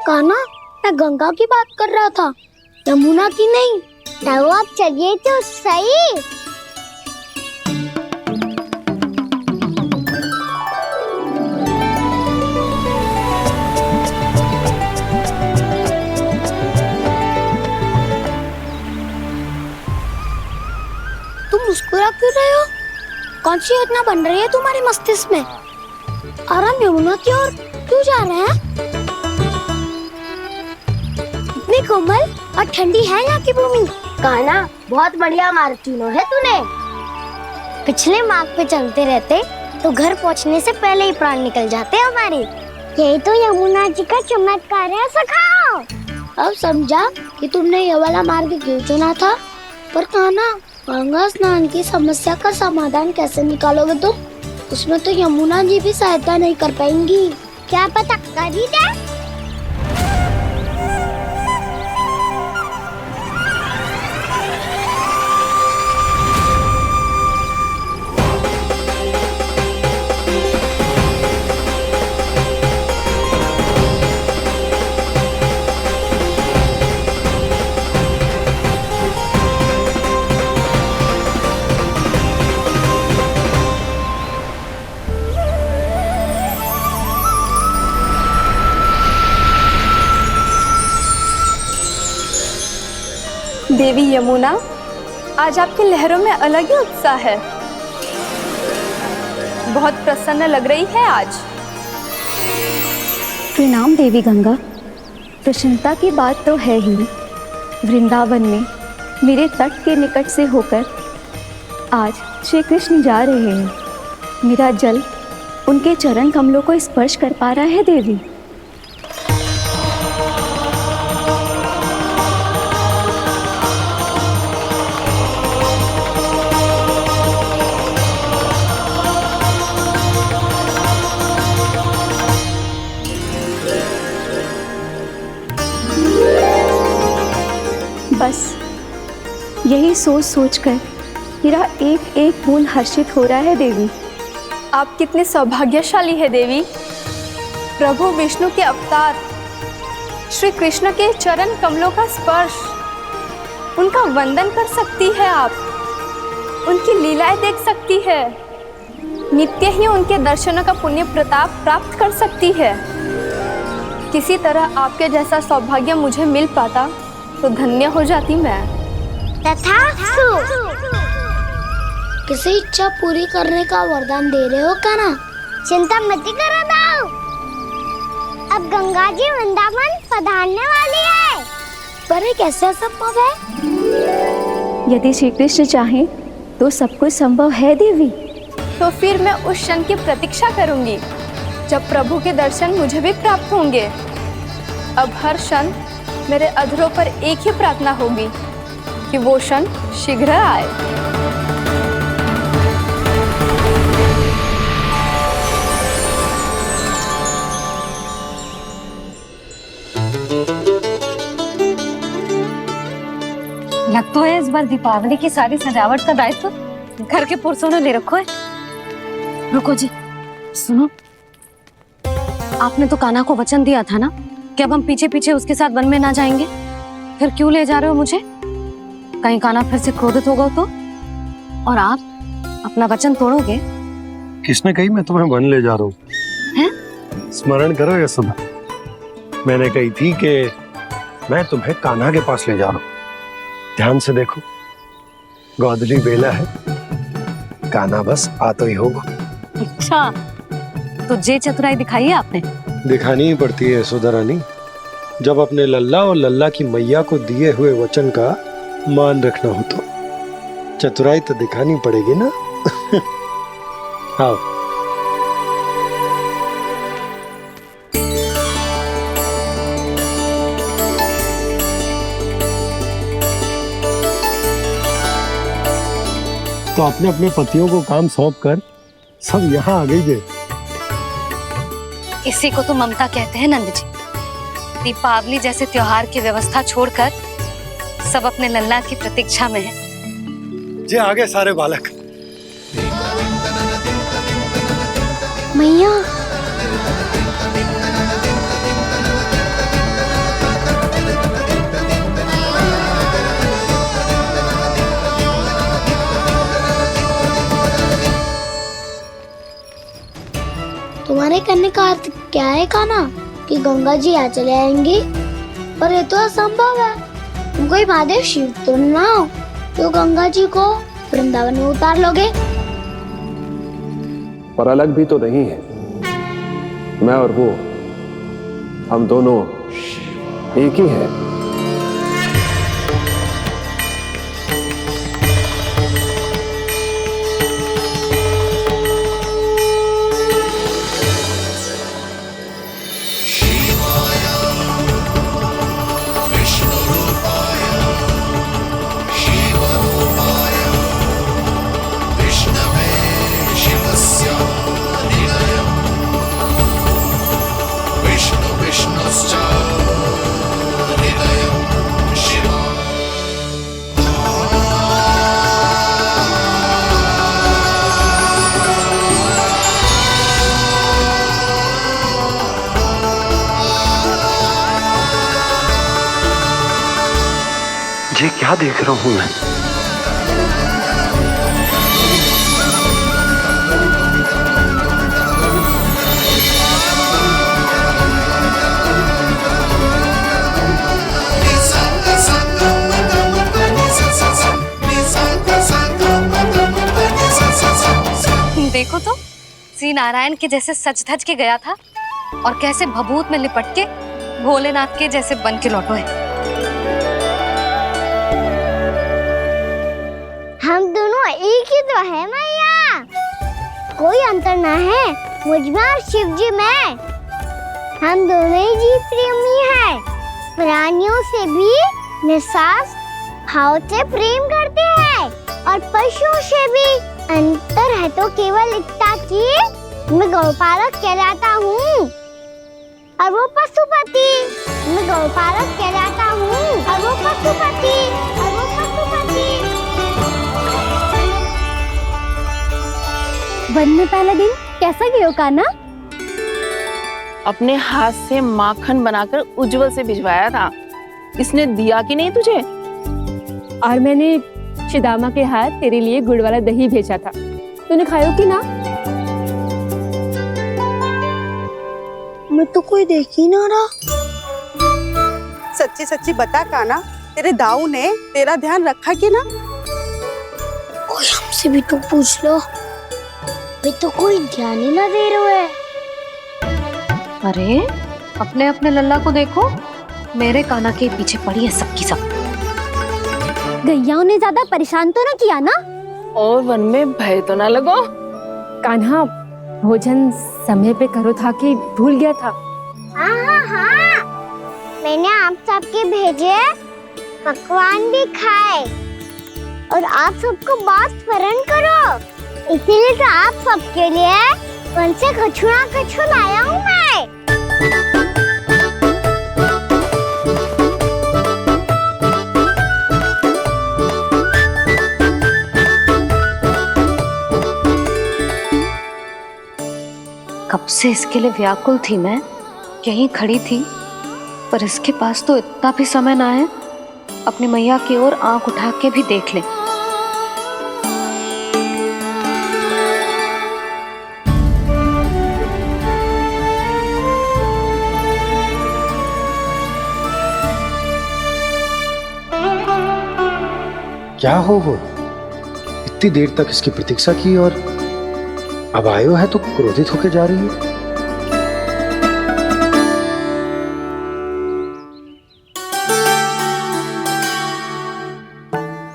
कान्हा, मैं गंगा की बात कर रहा था, यमुना की नहीं। तो आप चलिए तो सही। तुम मुस्कुरा क्यों रहे हो? कौन सी योजना बन रही है तुम्हारे मस्तिष्क में? और हम यमुना की ओर क्यों जा रहे हैं? इतनी कोमल और ठंडी है यहाँ की भूमि। कान्हा, बहुत बढ़िया मार्ग चुना है तूने। पिछले मार्ग पे चलते रहते तो घर पहुँचने से पहले ही प्राण निकल जाते हमारे। यही तो यमुना जी का चमत्कार है सखा। अब समझा कि तुमने ये वाला मार्ग क्यों चुना था। पर कान्हा, गंगा स्नान की समस्या का समाधान कैसे निकालोगे तुम? उसमें तो यमुना जी भी सहायता नहीं कर पाएंगी। क्या पता कर ही दे। देवी यमुना, आज आपकी लहरों में अलग ही उत्साह है। बहुत प्रसन्न लग रही है आज। प्रणाम देवी गंगा। प्रसन्नता की बात तो है ही। वृंदावन में मेरे तट के निकट से होकर आज श्री कृष्ण जा रहे हैं। मेरा जल उनके चरण कमलों को स्पर्श कर पा रहा है देवी। बस यही सोच सोचकर मेरा एक एक बूंद हर्षित हो रहा है देवी। आप कितने सौभाग्यशाली है देवी। प्रभु विष्णु के अवतार श्री कृष्ण के चरण कमलों का स्पर्श, उनका वंदन कर सकती है आप, उनकी लीलाएं देख सकती है, नित्य ही उनके दर्शनों का पुण्य प्रताप प्राप्त कर सकती है। किसी तरह आपके जैसा सौभाग्य मुझे मिल पाता तो धन्य हो जाती मैं। तथास्तु। किसी इच्छा पूरी करने का वरदान दे रहे हो कान्हा? चिंता मत करो दाऊ। अब गंगा जी वृंदावन पधारने वाली है। पर ये कैसे संभव है? यदि श्री कृष्ण चाहे तो सब कुछ संभव है देवी। तो फिर मैं उस क्षण की प्रतीक्षा करूंगी जब प्रभु के दर्शन मुझे भी प्राप्त होंगे। अब हर क्षण मेरे अधरों पर एक ही प्रार्थना होगी कि वो क्षण शीघ्र आए। लग तो है इस बार दीपावली की सारी सजावट का दायित्व घर के पुरुषों ने ले रखो है। रुको जी, सुनो, आपने तो कान्हा को वचन दिया था ना कि अब हम पीछे पीछे उसके साथ वन में ना जाएंगे। फिर क्यों ले जा रहे हो मुझे? कहीं कान्हा फिर से क्रोधित होगा तो? और आप अपना वचन तोड़ोगे? किसने कही मैं तुम्हें वन ले जा रहा हूँ? स्मरण करो यशोदा, मैंने कही थी कि मैं तुम्हें कान्हा के पास ले जा रहा हूँ। ध्यान से देखो, गोदली बेला है, कान्हा बस आ तो ही होगा। अच्छा, तो जे चतुराई दिखाई है आपने? दिखानी ही पड़ती है यशोदा रानी, जब अपने लल्ला और लल्ला की मैया को दिए हुए वचन का मान रखना हो तो चतुराई तो दिखानी पड़ेगी ना। आओ। तो अपने अपने पतियों को काम सौंप कर सब यहाँ आ गई है। इसी को तो ममता कहते हैं नंद जी। दीपावली जैसे त्योहार की व्यवस्था छोड़कर सब अपने लल्ला की प्रतीक्षा में हैं। जे आगे सारे बालक। मैया, कहने का अर्थ क्या है कान्हा? कि गंगा जी यहाँ चले आएंगे? पर ये तो असंभव है। तुम कोई महादेव शिव तो ना हो तो गंगा जी को वृंदावन में उतार लोगे? पर अलग भी तो नहीं है। मैं और वो, हम दोनों एक ही हैं। ये क्या देख रहा हूं मैं? देखो तो श्री नारायण के जैसे सज धज के गया था और कैसे भभूत में लिपट के भोलेनाथ के जैसे बन के लौटो है। हम दोनों एक ही तो है मैया, कोई अंतर ना है मुझ में और शिव जी में। हम दोनों ही जीव प्रेमी हैं, प्राणियों से भी निस्वार्थ भाव से प्रेम करते हैं और पशुओं से भी। अंतर है तो केवल इतना कि मैं गौपालक कहलाता हूँ और वो पशुपति। मैं गौपालक कहलाता हूँ और वो पशुपति। वन में पहला दिन कैसा गया कान्हा? अपने हाथ से माखन बनाकर उज्जवल से भिजवाया था। इसने दिया कि नहीं तुझे? और मैंने शिदामा के हाथ तेरे लिए गुड़ वाला दही भेजा था, तूने खायो कि ना? मैं तो कोई देख ही ना रहा। सच्ची सच्ची बता कान्हा, तेरे दाऊ ने तेरा ध्यान रखा कि ना? कोई हमसे भी तो पूछ लो, वे तो कोई ध्यान ही ना दे रहे हैं। अरे अपने अपने लल्ला को देखो, मेरे कान्हा के पीछे पड़ी है सबकी सब। गैयाओं ने ज्यादा परेशान तो ना किया ना? और वन में भय तो ना लगो। कान्हा भोजन समय पे करो था कि भूल गया था? हाँ, मैंने आप सबके भेजे पकवान भी खाए और आप सबको बात स्मरण करो, इसीलिए तो आप सबके लिए वन से कछुआ लाया हूँ मैं। कब से इसके लिए व्याकुल थी मैं, यहीं खड़ी थी, पर इसके पास तो इतना भी समय ना है अपनी मैया की ओर आंख उठा के भी देख ले। क्या हो वो? इतनी देर तक इसकी प्रतीक्षा की और अब आयो है तो क्रोधित होकर जा रही है।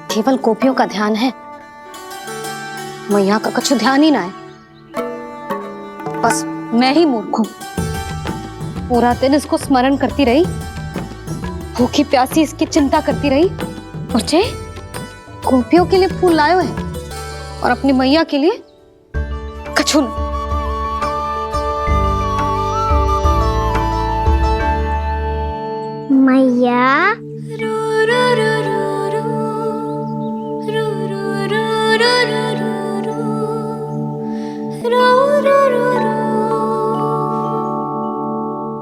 केवल गोपियों का ध्यान है, मैया का कुछ ध्यान ही ना है। बस मैं ही मूर्ख हूं, पूरा दिन इसको स्मरण करती रही, भूखी प्यासी इसकी चिंता करती रही, और जे गोपियों के लिए फूल लायो है और अपनी मैया के लिए कछु न। मैया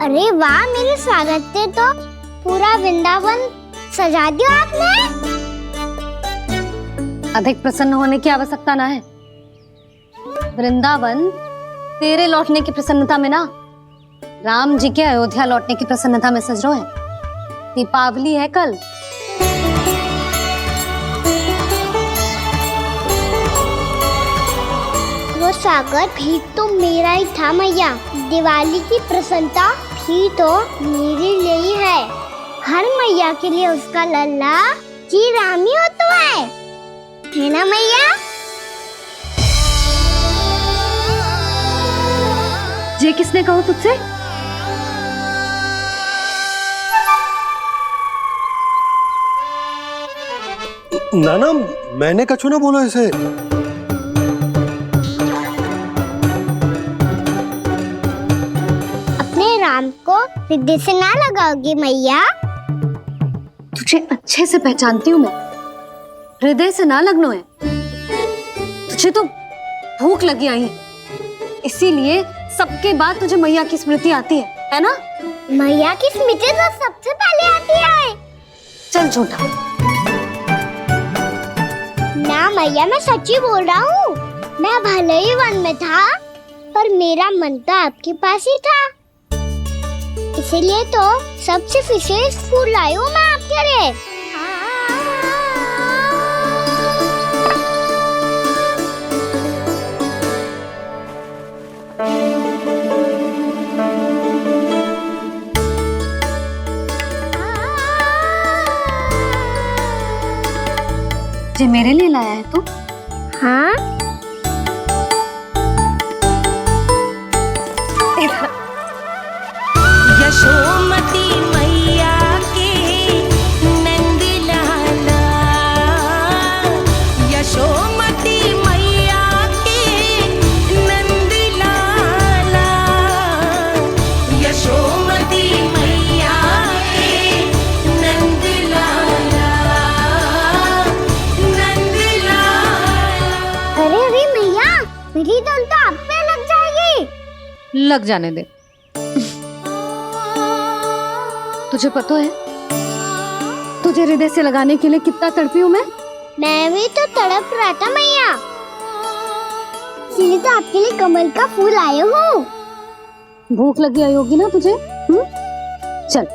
अरे वाह, मेरे स्वागत से तो पूरा वृंदावन सजा दिया आपने। अधिक प्रसन्न होने की आवश्यकता ना है। वृंदावन तेरे लौटने की प्रसन्नता में ना, राम जी के अयोध्या लौटने की प्रसन्नता में सज रहे हैं। दीपावली है कल। वो सागर भी तो मेरा ही था मैया। दिवाली की प्रसन्नता भी तो मेरे लिए ही है। हर मैया के लिए उसका लल्ला जी राम ही होता है ना मैया? ये किसने कहा तुझसे? नाना, मैंने कछु ना बोला इसे। अपने राम को हृदय से ना लगाओगी मैया? तुझे अच्छे से पहचानती हूँ मैं, हृदय से ना लगनो है। तुझे तो भूख लगी आई है, इसीलिए सबके बाद तुझे मैया की स्मृति आती है ना? मैया की स्मृति तो सबसे पहले आती है। चल झूठा। ना मैया, मैं सच्ची बोल रहा हूँ। मैं भले ही वन में था, पर मेरा मन तो आपके पास ही था। इसीलिए तो सबसे विशेष फूल लाई हूँ मैं आपके लिए। जे मेरे लिए लाया है तू? हाँ, यशोमती मैया के नंद लाला, यशोमती मैया के नंद लाला, यशोमती मैया के नंद लाला, नंद लाला। अरे अरे मैया, मेरी धुन तो आप पे लग जाएगी। लग जाने दे। तुझे पता है तुझे हृदय से लगाने के लिए कितना तड़पी हूँ मैं भी तो तड़प रहा था मैया, इसलिए तो आपके लिए कमल का फूल आया हूँ। भूख लगी आई होगी ना तुझे? चल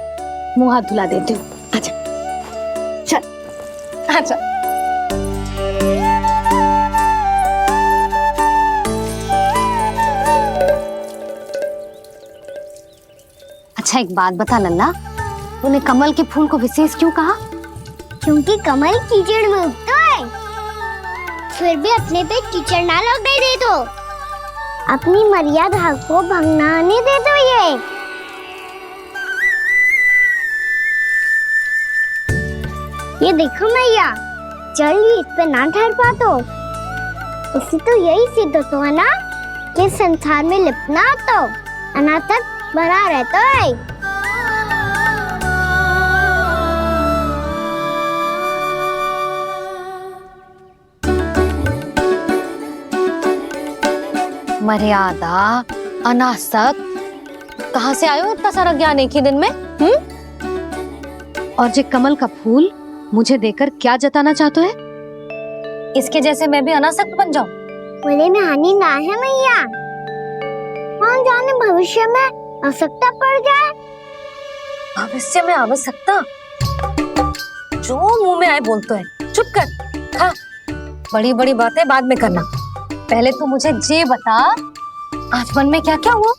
मुंह हाथ धुला देती हूँ। आजा, चल आजा। अच्छा एक बात बता लल्ला, तूने कमल के फूल को विशेष क्यों कहा? क्योंकि कमल कीचड़ में उगता है, फिर भी अपने पे कीचड़ ना लगने दे दो। अपनी मर्यादा को भंगना नहीं दे दो। ये देखो मैया, जल भी इस पे ना ठहर पा तो इससे तो यही सिद्ध होता है ना कि संसार में लिपना तो अनाथक बना रहता है। मर्यादा, अनासक, कहाँ से आयो इतना सारा ज्ञान एक ही दिन में? और जे कमल का फूल मुझे देकर क्या जताना चाहते है? इसके जैसे मैं भी अनासक्त बन जाऊं? बोले में हानि ना है मैया, कौन जाने भविष्य में आवश्यकता पड़ जाए। भविष्य में आवश्यकता? जो मुंह में आए बोलते हैं, चुप कर। हाँ, बड़ी बड़ी बातें बाद में करना, पहले तू मुझे ये बता आज मन में क्या क्या हुआ?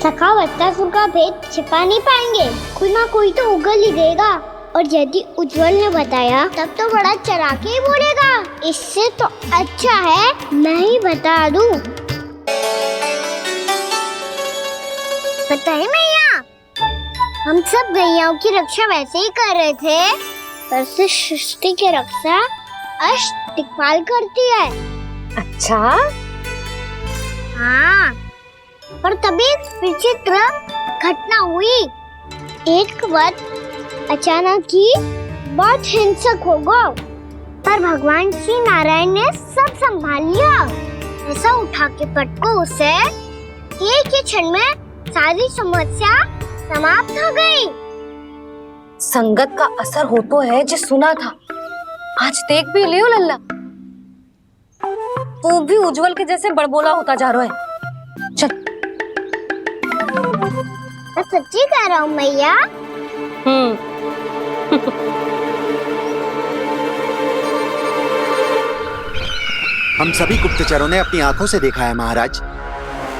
सखा बत्तासुर का भेद छिपा नहीं पाएंगे, कोई ना कोई तो उगल ही देगा। और यदि उज्जवल ने बताया तब तो बड़ा चढ़ा के ही बोलेगा। इससे तो अच्छा है मैं ही बता दूं। पता है मैया, हम सब गैयाओं की रक्षा वैसे ही कर रहे थे, पर से सृष्टि की रक्षा अष्ट दिक्पाल करती है। अच्छा? हाँ, पर तभी एक विचित्र घटना हुई। एक वक्त अचानक ही बहुत हिंसक हो गया, पर भगवान श्री नारायण ने सब संभाल लिया। ऐसा उठा के पटको उसे एक ही क्षण में सारी समस्या समाप्त हो गई। संगत का असर हो तो है जो सुना था, आज देख भी लियो लल्ला। तू भी उज्जवल के जैसे बड़बोला होता जा रहा है। चल। मैं सच्ची कह रहा हूँ मैया। हम सभी गुप्तचरों ने अपनी आंखों से देखा है महाराज,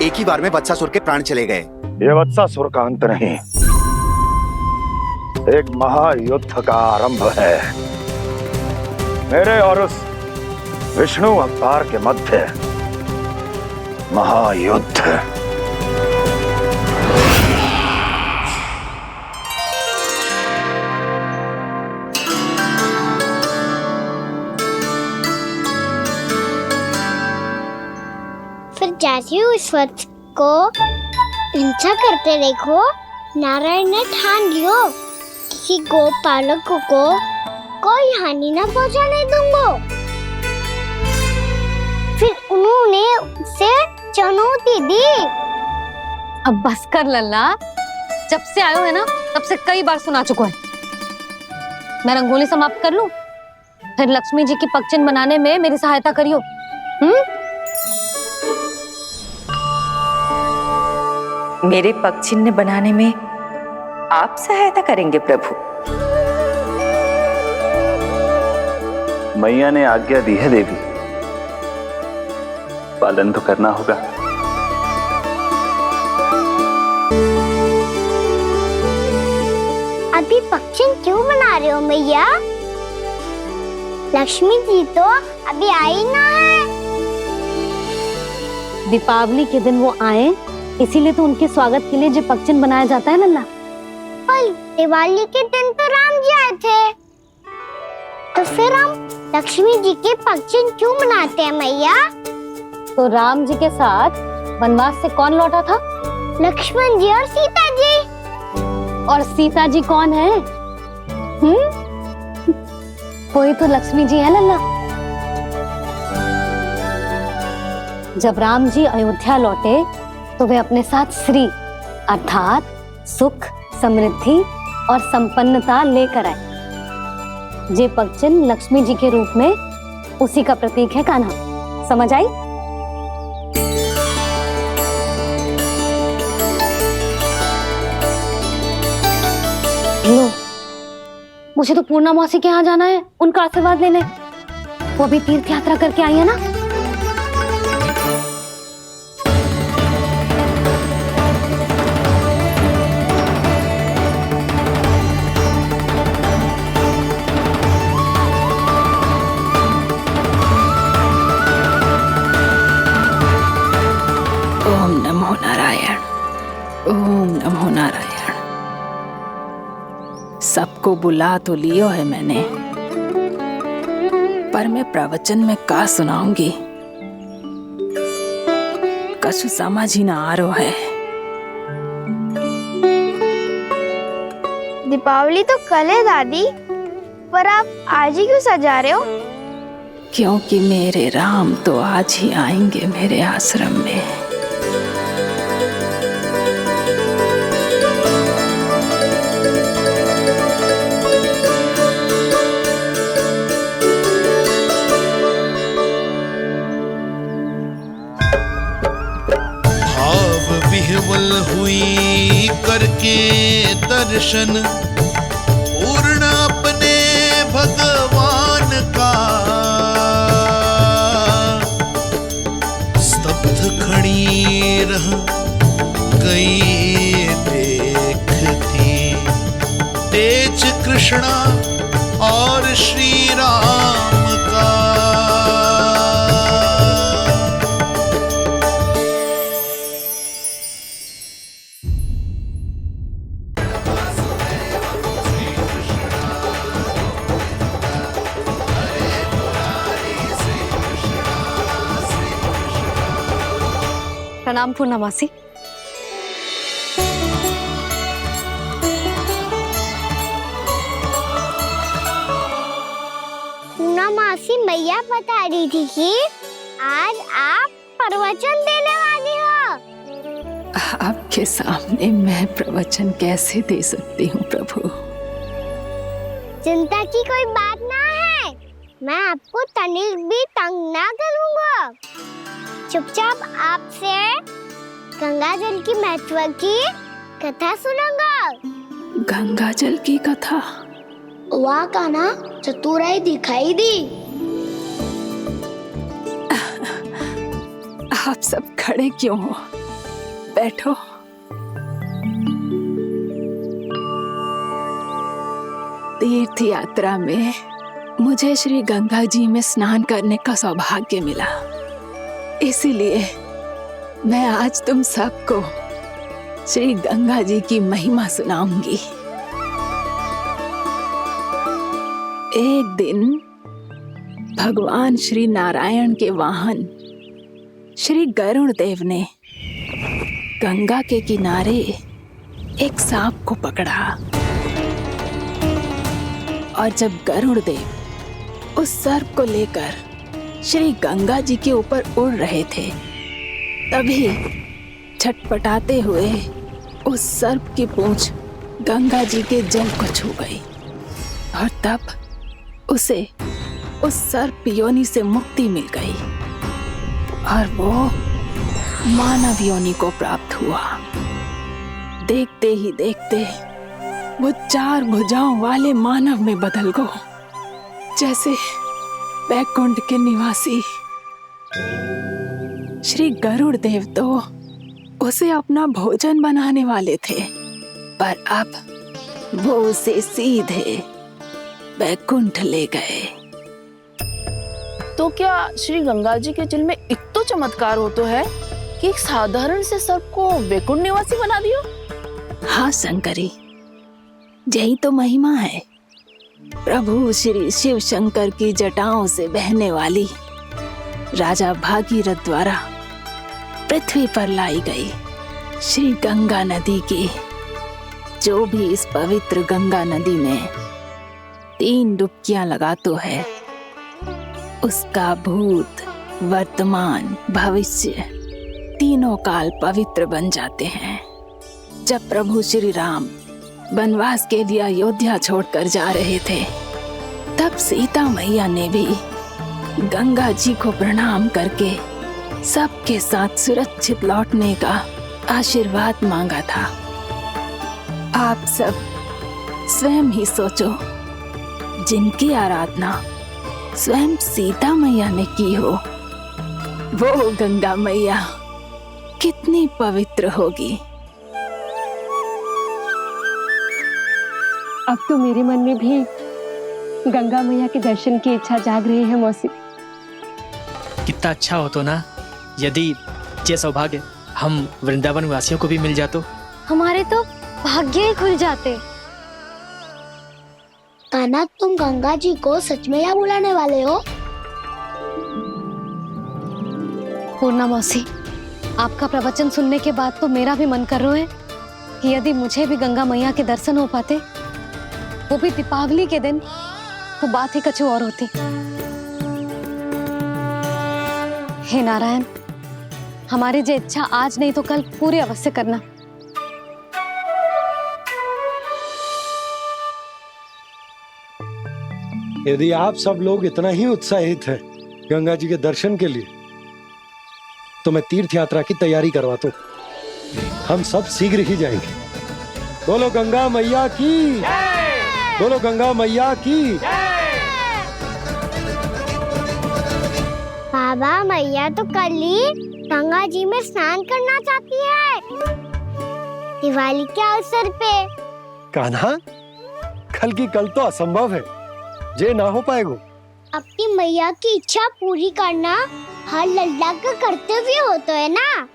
एक ही बार में वत्सासुर के प्राण चले गए। ये वत्सासुर का अंत नहीं, एक महायुद्ध का आरंभ है। मेरे और उस विष्णु अवतार के मध्य महायुद्ध। फिर जाती हूँ इस वक्त को हिंसा करते देखो। नारायण ने ठान लियो किसी गोपालक को कोई हानि न पहुंचाने दूंगा। फिर उन्होंने उसे चुनौती दी। अब बस कर लल्ला, जब से आयो है ना तब से कई बार सुना चुका है। मैं रंगोली समाप्त कर लूं, फिर लक्ष्मी जी की पगचिन बनाने में मेरी सहायता करियो। मेरे पगचिन्ह बनाने में आप सहायता करेंगे प्रभु? मैया ने आज्ञा दी है देवी, पालन तो करना होगा। अभी पक्षी क्यों बना रहे हो मैया? लक्ष्मी जी तो अभी आई ना है। दीपावली के दिन वो आए, इसीलिए तो उनके स्वागत के लिए जो पगचिन बनाया जाता है लल्ला। पर दिवाली के दिन तो राम जी आए थे, तो फिर हम लक्ष्मी जी के पगचिन क्यों बनाते हैं मैया? तो राम जी के साथ वनवास से कौन लौटा था? लक्ष्मण जी और सीता जी। और सीता जी कौन है? वही तो लक्ष्मी जी है लल्ला। जब राम जी अयोध्या लौटे तो वे अपने साथ श्री अर्थात सुख, समृद्धि और संपन्नता लेकर आए। जे पगचिन लक्ष्मी जी के रूप में उसी का प्रतीक है कान्हा। समझ आई? लो, मुझे तो पूर्णा मौसी के यहाँ जाना है उनका आशीर्वाद लेने। वो भी तीर्थ यात्रा करके आई है ना। ओम नमो नारायण, ओम नमो नारायण। सबको बुला तो लियो है मैंने, पर मैं प्रवचन में का सुनाऊंगी, कछु समझ ही ना आ रहा है। दीपावली तो कल है दादी, पर आप आज ही क्यों सजा रहे हो? क्योंकि मेरे राम तो आज ही आएंगे मेरे आश्रम में। विह्वल हुई करके दर्शन, पूर्ण अपने भगवान का, स्तब्ध खड़ी रह गई देखती तेज कृष्णा और श्री राम का। प्रणाम पूर्णा मौसी। पूर्णा मासी मैया बता रही थी कि आज आप प्रवचन देने वाली हो। आपके सामने मैं प्रवचन कैसे दे सकती हूँ प्रभु? चिंता की कोई बात ना है, मैं आपको तनिक भी तंग ना करूंगा। चुपचाप आपसे गंगा जल की महत्व की कथा सुनूंगा। गंगा जल की कथा? वाह कान्हा, चतुराई दिखाई दी। आप सब खड़े क्यों हो? बैठो। तीर्थ यात्रा में मुझे श्री गंगा जी में स्नान करने का सौभाग्य मिला, इसीलिए मैं आज तुम सबको श्री गंगा जी की महिमा सुनाऊंगी। एक दिन भगवान श्री नारायण के वाहन श्री गरुड़ देव ने गंगा के किनारे एक सांप को पकड़ा, और जब गरुड़ देव उस सर्प को लेकर श्री गंगा जी के ऊपर उड़ रहे थे, तभी छटपटाते हुए उस सर्प की पूंछ गंगा जी के जल को छू गई, और तब उसे उस सर्प योनि से मुक्ति मिल गई और वो मानव योनि को प्राप्त हुआ। देखते ही देखते वो 4 भुजाओं वाले मानव में बदल गो, जैसे बैकुंठ के निवासी। श्री गरुड़ देव तो उसे अपना भोजन बनाने वाले थे, पर अब वो उसे सीधे बैकुंठ ले गए। तो क्या श्री गंगा जी के जल में एक तो चमत्कार हो तो है कि एक साधारण से सर्प को वैकुंठ निवासी बना दियो? हाँ शंकरी, यही तो महिमा है। प्रभु श्री शिव शंकर की जटाओं से बहने वाली राजा भागीरथ द्वारा पृथ्वी पर लाई गई श्री गंगा नदी की, जो भी इस पवित्र गंगा नदी में 3 डुबकियां लगातो है, उसका भूत, वर्तमान, भविष्य तीनों काल पवित्र बन जाते हैं। जब प्रभु श्री राम वनवास के लिए अयोध्या छोड़कर जा रहे थे, तब सीता मैया ने भी गंगा जी को प्रणाम करके सबके साथ सुरक्षित लौटने का आशीर्वाद मांगा था। आप सब स्वयं ही सोचो, जिनकी आराधना स्वयं सीता मैया ने की हो, वो गंगा मैया कितनी पवित्र होगी। अब तो मेरे मन में भी गंगा मैया के दर्शन की इच्छा जाग रही है मौसी। कितना अच्छा हो तो ना यदि ये सौभाग्य हम वृंदावन वासियों को भी मिल जातो। हमारे तो भाग्य ही खुल जाते। कान्हा, तुम गंगा जी को सच में यहाँ बुलाने वाले हो? पूर्णा मौसी, आपका प्रवचन सुनने के बाद तो मेरा भी मन कर रहा है कि यदि मुझे भी गंगा मैया के दर्शन हो पाते, वो भी दीपावली के दिन, तो बात ही कुछ और होती। हे नारायण, हमारी जो इच्छा आज नहीं तो कल पूरी अवश्य करना। यदि आप सब लोग इतना ही उत्साहित हैं गंगा जी के दर्शन के लिए, तो मैं तीर्थ यात्रा की तैयारी करवाता हूँ। हम सब शीघ्र ही जाएंगे। बोलो गंगा मैया की, बोलो गंगा मैया की। बाबा, मैया तो कल ही गंगा जी में स्नान करना चाहती है, दिवाली के अवसर पे। कान्हा, कल की कल तो असंभव है, जे ना हो पाएगा। अपनी मैया की इच्छा पूरी करना हर लल्ला का कर्तव्य होता है ना।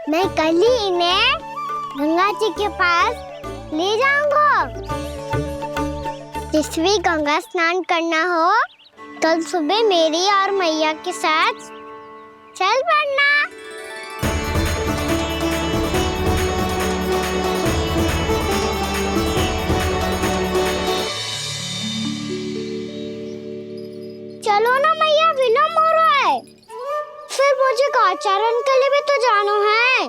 मैं कल ही इन्हें गंगा जी के पास ले जाऊंगा। जिस भी गंगा स्नान करना हो, कल सुबह मेरी और मैया के साथ चल पड़ना। चलो ना मैया, विलम्ब हो रहा है। फिर मुझे आचरण के लिए भी तो जाना है।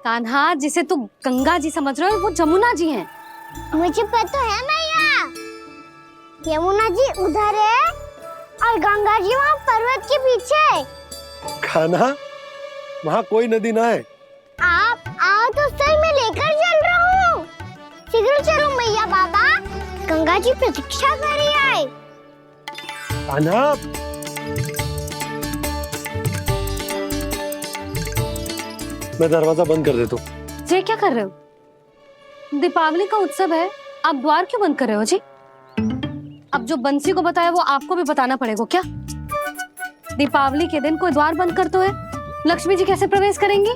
कान्हा, जिसे तू गंगा जी समझ रहे हो, वो जमुना जी हैं। मुझे पता है मैया, यमुना जी उधर है और गंगा जी वहाँ पर्वत के पीछे। कान्हा, वहाँ कोई नदी ना है। आप आओ तो सर मैं लेकर चल रहा हूँ। शीघ्र चलो मैया बाबा, गंगा जी प्रतीक्षा कर रही है। कान्हा, मैं दरवाजा बंद कर देता हूँ। ये क्या कर रहे हो? दीपावली का उत्सव है, आप द्वार क्यों बंद कर रहे हो जी? अब जो बंसी को बताया वो आपको भी बताना पड़ेगा क्या? दीपावली के दिन कोई द्वार बंद कर तो है, लक्ष्मी जी कैसे प्रवेश करेंगी?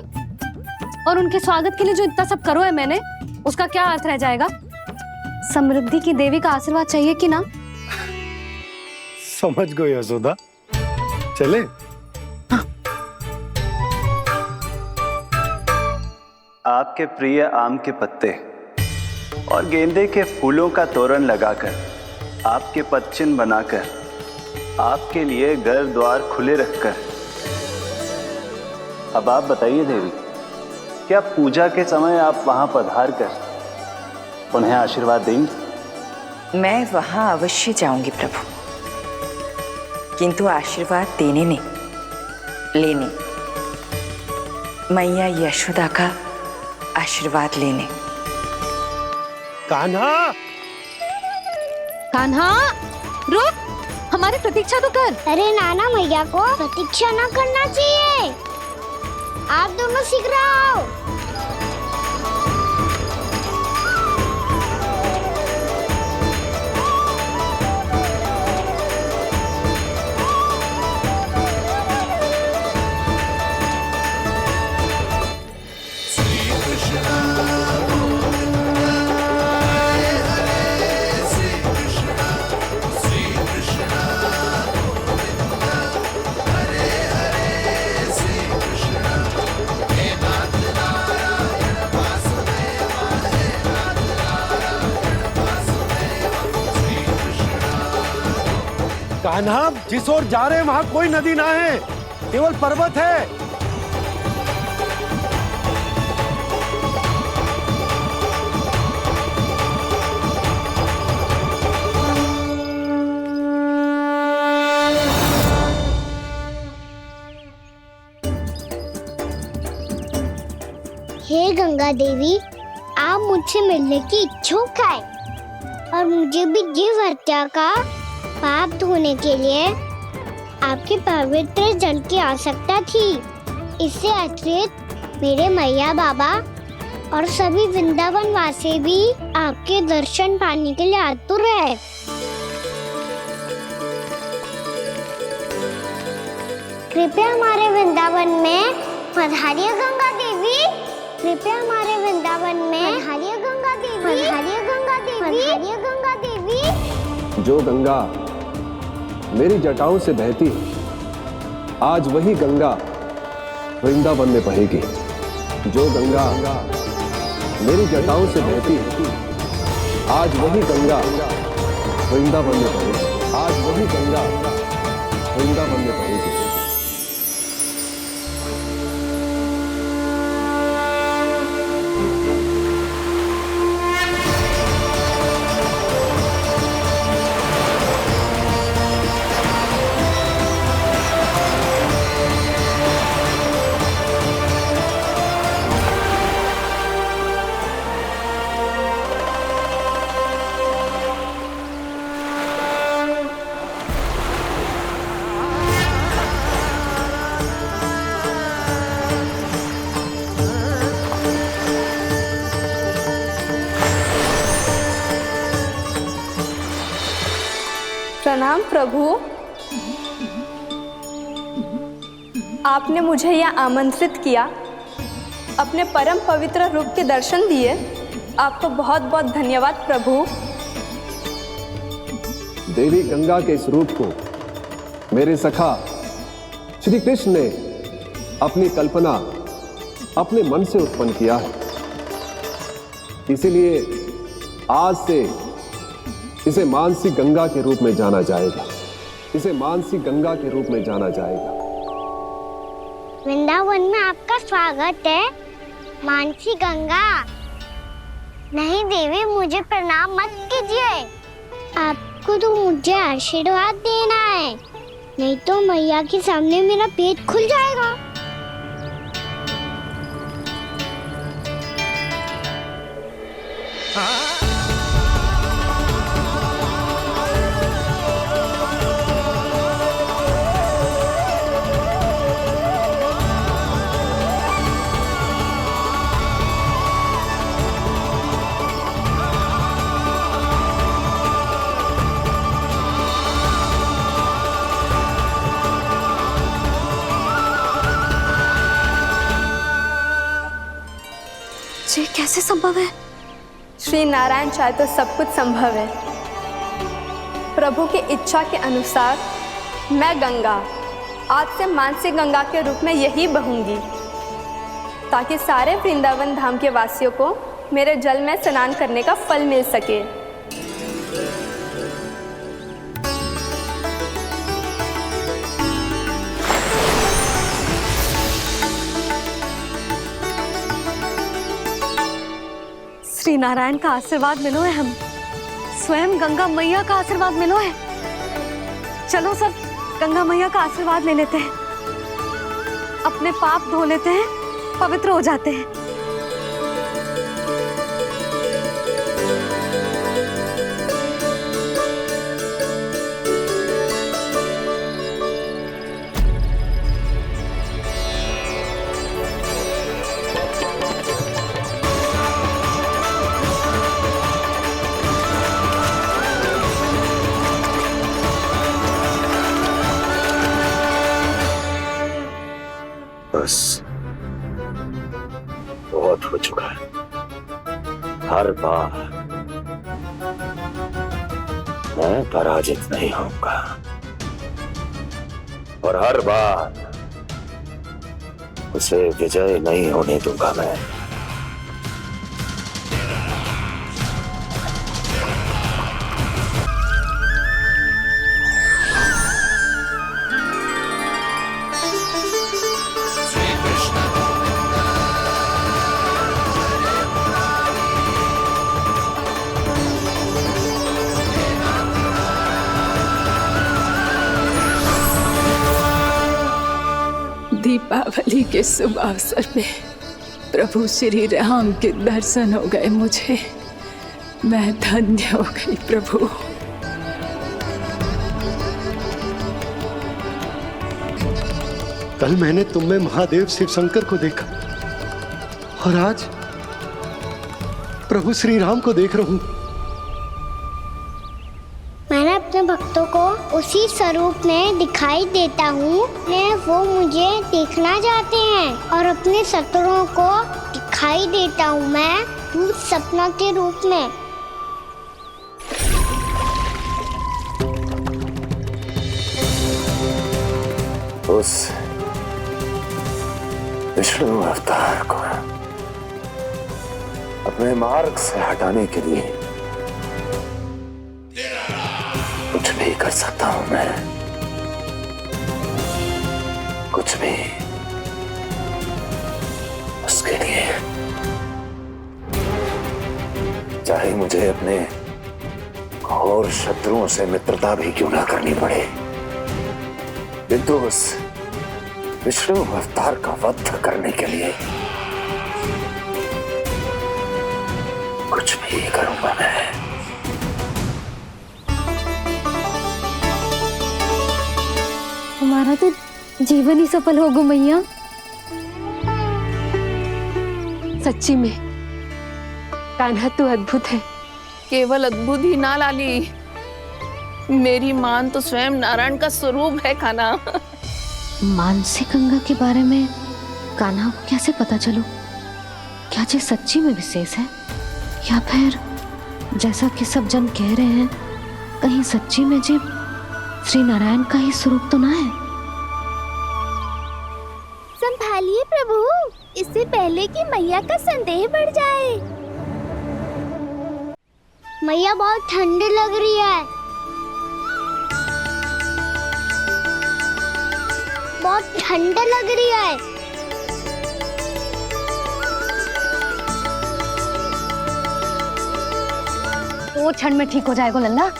और उनके स्वागत के लिए जो इतना सब करो है मैंने, उसका क्या अर्थ रह जाएगा? समृद्धि की देवी का आशीर्वाद चाहिए कि ना? समझ गई यशोदा, चले। आपके प्रिय आम के पत्ते और गेंदे के फूलों का तोरण लगाकर, आपके पदचिन्ह बनाकर, आपके लिए घर द्वार खुले रखकर, अब आप बताइए देवी, क्या पूजा के समय आप वहां पधार कर उन्हें आशीर्वाद देंगी? मैं वहां अवश्य जाऊंगी प्रभु, किंतु आशीर्वाद देने नहीं, लेने, मैया यशोदा का आशीर्वाद लेने। कान्हा, कान्हा, रुक, हमारी प्रतीक्षा तो कर। अरे नाना, मैया को प्रतीक्षा ना करना चाहिए। आप दोनों शीघ्र आओ। कान्हा, जिस ओर जा रहे हैं वहां कोई नदी ना है, केवल पर्वत है। हे गंगा देवी, आप मुझसे मिलने की इच्छुक है और मुझे भी जीव हत्या का पाप धोने के लिए आपके पवित्र जल की आवश्यकता थी। इससे अतिरिक्त मेरे मैया बाबा और सभी वृंदावन वासी भी आपके दर्शन पाने के लिए आतुर है। कृपया हमारे वृंदावन में पधारिए गंगा देवी। कृपया हमारे वृंदावन में पधारिए गंगा देवी। पधारिए गंगा देवी। पधारिए गंगा देवी। जो गंगा मेरी जटाओं से बहती है, आज वही गंगा वृंदावन में बहेगी। जो गंगा मेरी जटाओं से बहती है, आज वही गंगा वृंदावन में बहेगी। आज वही गंगा वृंदावन में बहेगी। प्रणाम प्रभु, आपने मुझे यहाँ आमंत्रित किया, अपने परम पवित्र रूप के दर्शन दिए, आपको बहुत बहुत धन्यवाद प्रभु। देवी गंगा के इस रूप को मेरे सखा श्री कृष्ण ने अपनी कल्पना अपने मन से उत्पन्न किया है। इसीलिए आज से इसे मानसी गंगा के रूप में जाना जाएगा। इसे मानसी गंगा के रूप में जाना जाएगा। वृंदावन में आपका स्वागत है मानसी गंगा। नहीं देवी, मुझे प्रणाम मत कीजिए। को तो मुझे आशीर्वाद देना है, नहीं तो मैया के सामने मेरा पेट खुल जाएगा। ये कैसे संभव है? श्री नारायण चाहे तो सब कुछ संभव है। प्रभु की इच्छा के अनुसार मैं गंगा आज से मानसिक गंगा के रूप में यही बहूंगी, ताकि सारे वृंदावन धाम के वासियों को मेरे जल में स्नान करने का फल मिल सके। श्री नारायण का आशीर्वाद मिलो है, हम स्वयं गंगा मैया का आशीर्वाद मिलो है। चलो सब गंगा मैया का आशीर्वाद ले लेते हैं, अपने पाप धो लेते हैं, पवित्र हो जाते हैं। बस बहुत हो चुका है। हर बार मैं पराजित नहीं होऊंगा और हर बार उसे विजय नहीं होने दूंगा मैं। दीपावली के शुभ अवसर पे प्रभु श्री राम के दर्शन हो गए मुझे। मैं धन्य हो गई प्रभु। कल मैंने तुम में महादेव शिव शंकर को देखा और आज प्रभु श्री राम को देख रहा हूं। मैंने अपने भक्तों को उसी स्वरूप में दिखाई देता हूँ, वो मुझे देखना चाहते हैं और अपने शत्रुओं को दिखाई देता हूँ मैं भूत सपना के रूप में। उस विष्णु अवतार को अपने मार्ग से हटाने के लिए कुछ भी कर सकता हूं मैं, कुछ भी। उसके लिए चाहे मुझे अपने घोर शत्रुओं से मित्रता भी क्यों ना करनी पड़े, किंतु उस विष्णु अवतार का वध करने के लिए कुछ भी करूंगा मैं। हमारा तो जीवन ही सफल होगा मैया। सच्ची में कान्हा तू अद्भुत है। केवल अद्भुत ही ना लाली, मेरी मान तो स्वयं नारायण का स्वरूप है कान्हा। मानसिक गंगा के बारे में कान्हा को कैसे पता चलो? क्या ये सच्ची में विशेष है या फिर जैसा कि सब जन कह रहे हैं, कहीं सच्ची में जी श्री नारायण का ही स्वरूप तो ना है? संभालिए प्रभु, इससे पहले कि मैया का संदेह बढ़ जाए। मैया बहुत ठंडी लग रही है, बहुत ठंड लग रही है। वो क्षण में ठीक हो जाएगा लल्ला।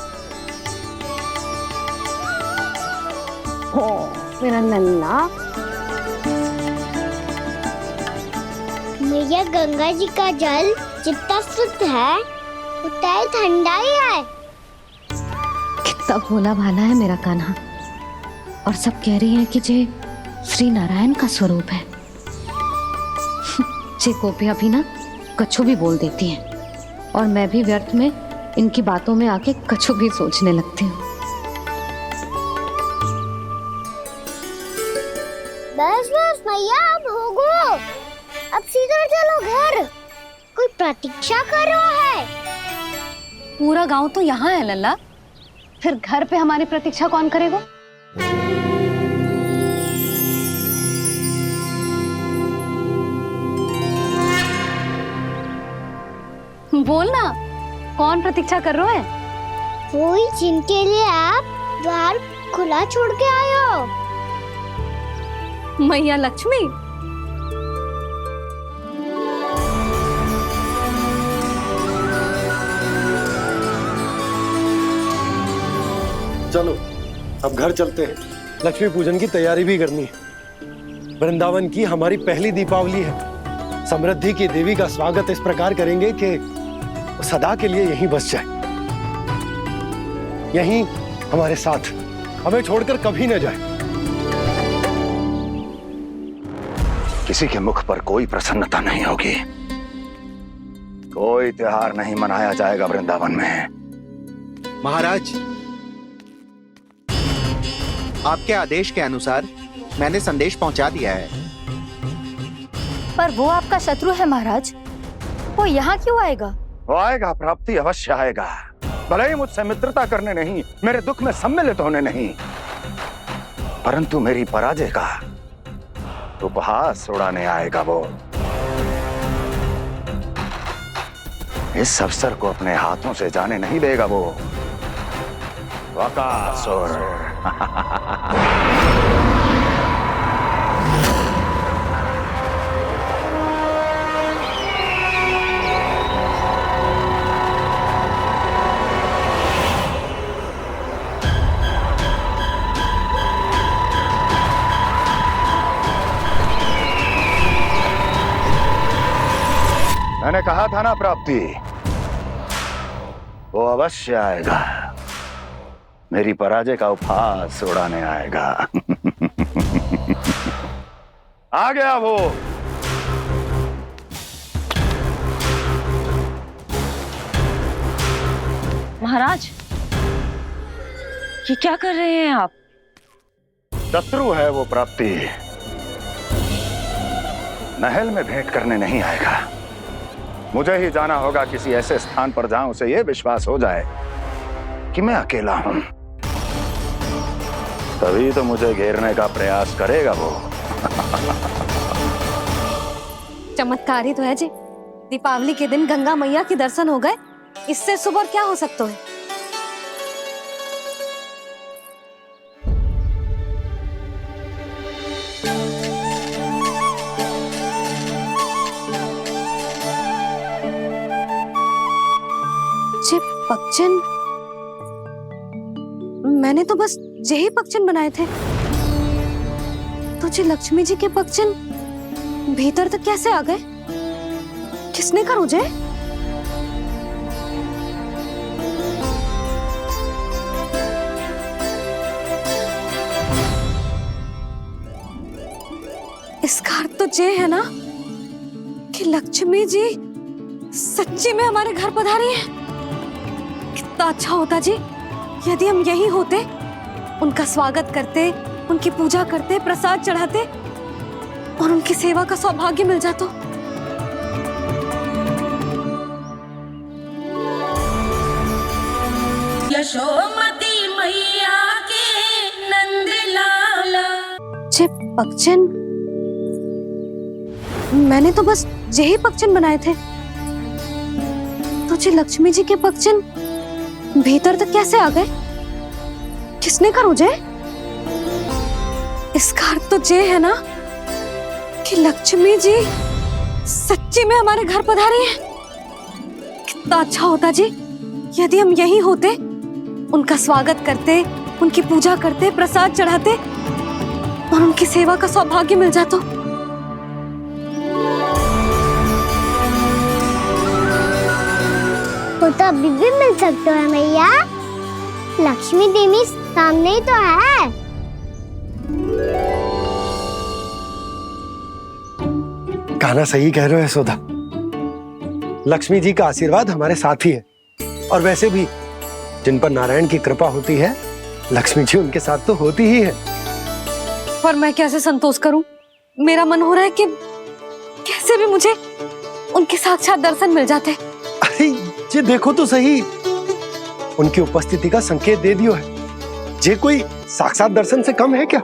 मेरा नन्ना। मैया गंगा जी का जल जितना शुद्ध है उतना ही ठंडा ही है। कितना भोला भाला है मेरा कान्हा। और सब कह रही हैं कि जे श्री नारायण का स्वरूप है। जे गोपियां भी ना कछु भी बोल देती हैं और मैं भी व्यर्थ में इनकी बातों में आके कछु भी सोचने लगती हूँ। बस बस मैया अब होगो, अब सीधा चलो घर। कोई प्रतीक्षा कर रहा है। पूरा गांव तो यहाँ है लल्ला, फिर घर पे हमारी प्रतीक्षा कौन करेगा? बोल ना, कौन प्रतीक्षा कर रहा है? वही जिनके लिए आप द्वार खुला छोड़ के आए हो। मैया लक्ष्मी। चलो अब घर चलते हैं। लक्ष्मी पूजन की तैयारी भी करनी है। वृंदावन की हमारी पहली दीपावली है। समृद्धि की देवी का स्वागत इस प्रकार करेंगे कि सदा के लिए यहीं बस जाए, यहीं हमारे साथ, हमें छोड़कर कभी न जाए। किसी के मुख पर कोई प्रसन्नता नहीं होगी, कोई त्योहार नहीं मनाया जाएगा वृंदावन में। महाराज, आपके आदेश के अनुसार मैंने संदेश पहुंचा दिया है। पर वो आपका शत्रु है महाराज, वो यहाँ क्यों आएगा? वो आएगा, प्राप्ति अवश्य आएगा। भले ही मुझसे मित्रता करने नहीं, मेरे दुख में सम्मिलित होने नहीं, परंतु मेरी पराजय का उपहास उड़ाने आएगा वो। इस अवसर को अपने हाथों से जाने नहीं देगा वो। बकासुर। मैंने कहा था ना प्राप्ति, वो अवश्य आएगा, मेरी पराजय का उपहास उड़ाने आएगा। आ गया वो। महाराज, ये क्या कर रहे हैं आप? शत्रु है वो प्राप्ति, महल में भेंट करने नहीं आएगा। मुझे ही जाना होगा किसी ऐसे स्थान पर जहां उसे यह विश्वास हो जाए कि मैं अकेला हूं, तभी तो मुझे घेरने का प्रयास करेगा वो। चमत्कारी तो है जी, दीपावली के दिन गंगा मैया के दर्शन हो गए, इससे सुपर क्या हो सकता है? पक्षन, मैंने तो बस यही पक्षन बनाए थे। तुझे लक्ष्मी जी के पक्षन भीतर तक कैसे आ गए? किसने कर मुझे? इसका अर्थ तो ये है ना कि लक्ष्मी जी सच्ची में हमारे घर पधारी है। कितना अच्छा होता जी यदि हम यहीं होते, उनका स्वागत करते, उनकी पूजा करते, प्रसाद चढ़ाते और उनकी सेवा का सौभाग्य मिल जाता। यशोमती मैया के नंद लाला। जे पक्षन, मैंने तो बस यही पक्षन बनाए थे। तुझे लक्ष्मी जी के पक्षन भीतर तक कैसे आ गए? किसने कर मुझे? इसका अर्थ तो ये है ना कि लक्ष्मी जी सच्ची में हमारे घर पधारी है। कितना अच्छा होता जी यदि हम यहीं होते, उनका स्वागत करते, उनकी पूजा करते, प्रसाद चढ़ाते और उनकी सेवा का सौभाग्य मिल जाता। वो तो अभी भी मिल सकते हैं मैया। लक्ष्मी देवी सामने ही तो है। कान्हा सही कह रहे हो यशोदा। लक्ष्मी जी का आशीर्वाद हमारे साथ ही है, और वैसे भी जिन पर नारायण की कृपा होती है, लक्ष्मी जी उनके साथ तो होती ही है। पर मैं कैसे संतोष करूं? मेरा मन हो रहा है कि कैसे भी मुझे उनके साक्षात दर्शन मिल जाते। अरे ये देखो तो सही, उनकी उपस्थिति का संकेत दे दियो है। ये कोई साक्षात दर्शन से कम है क्या?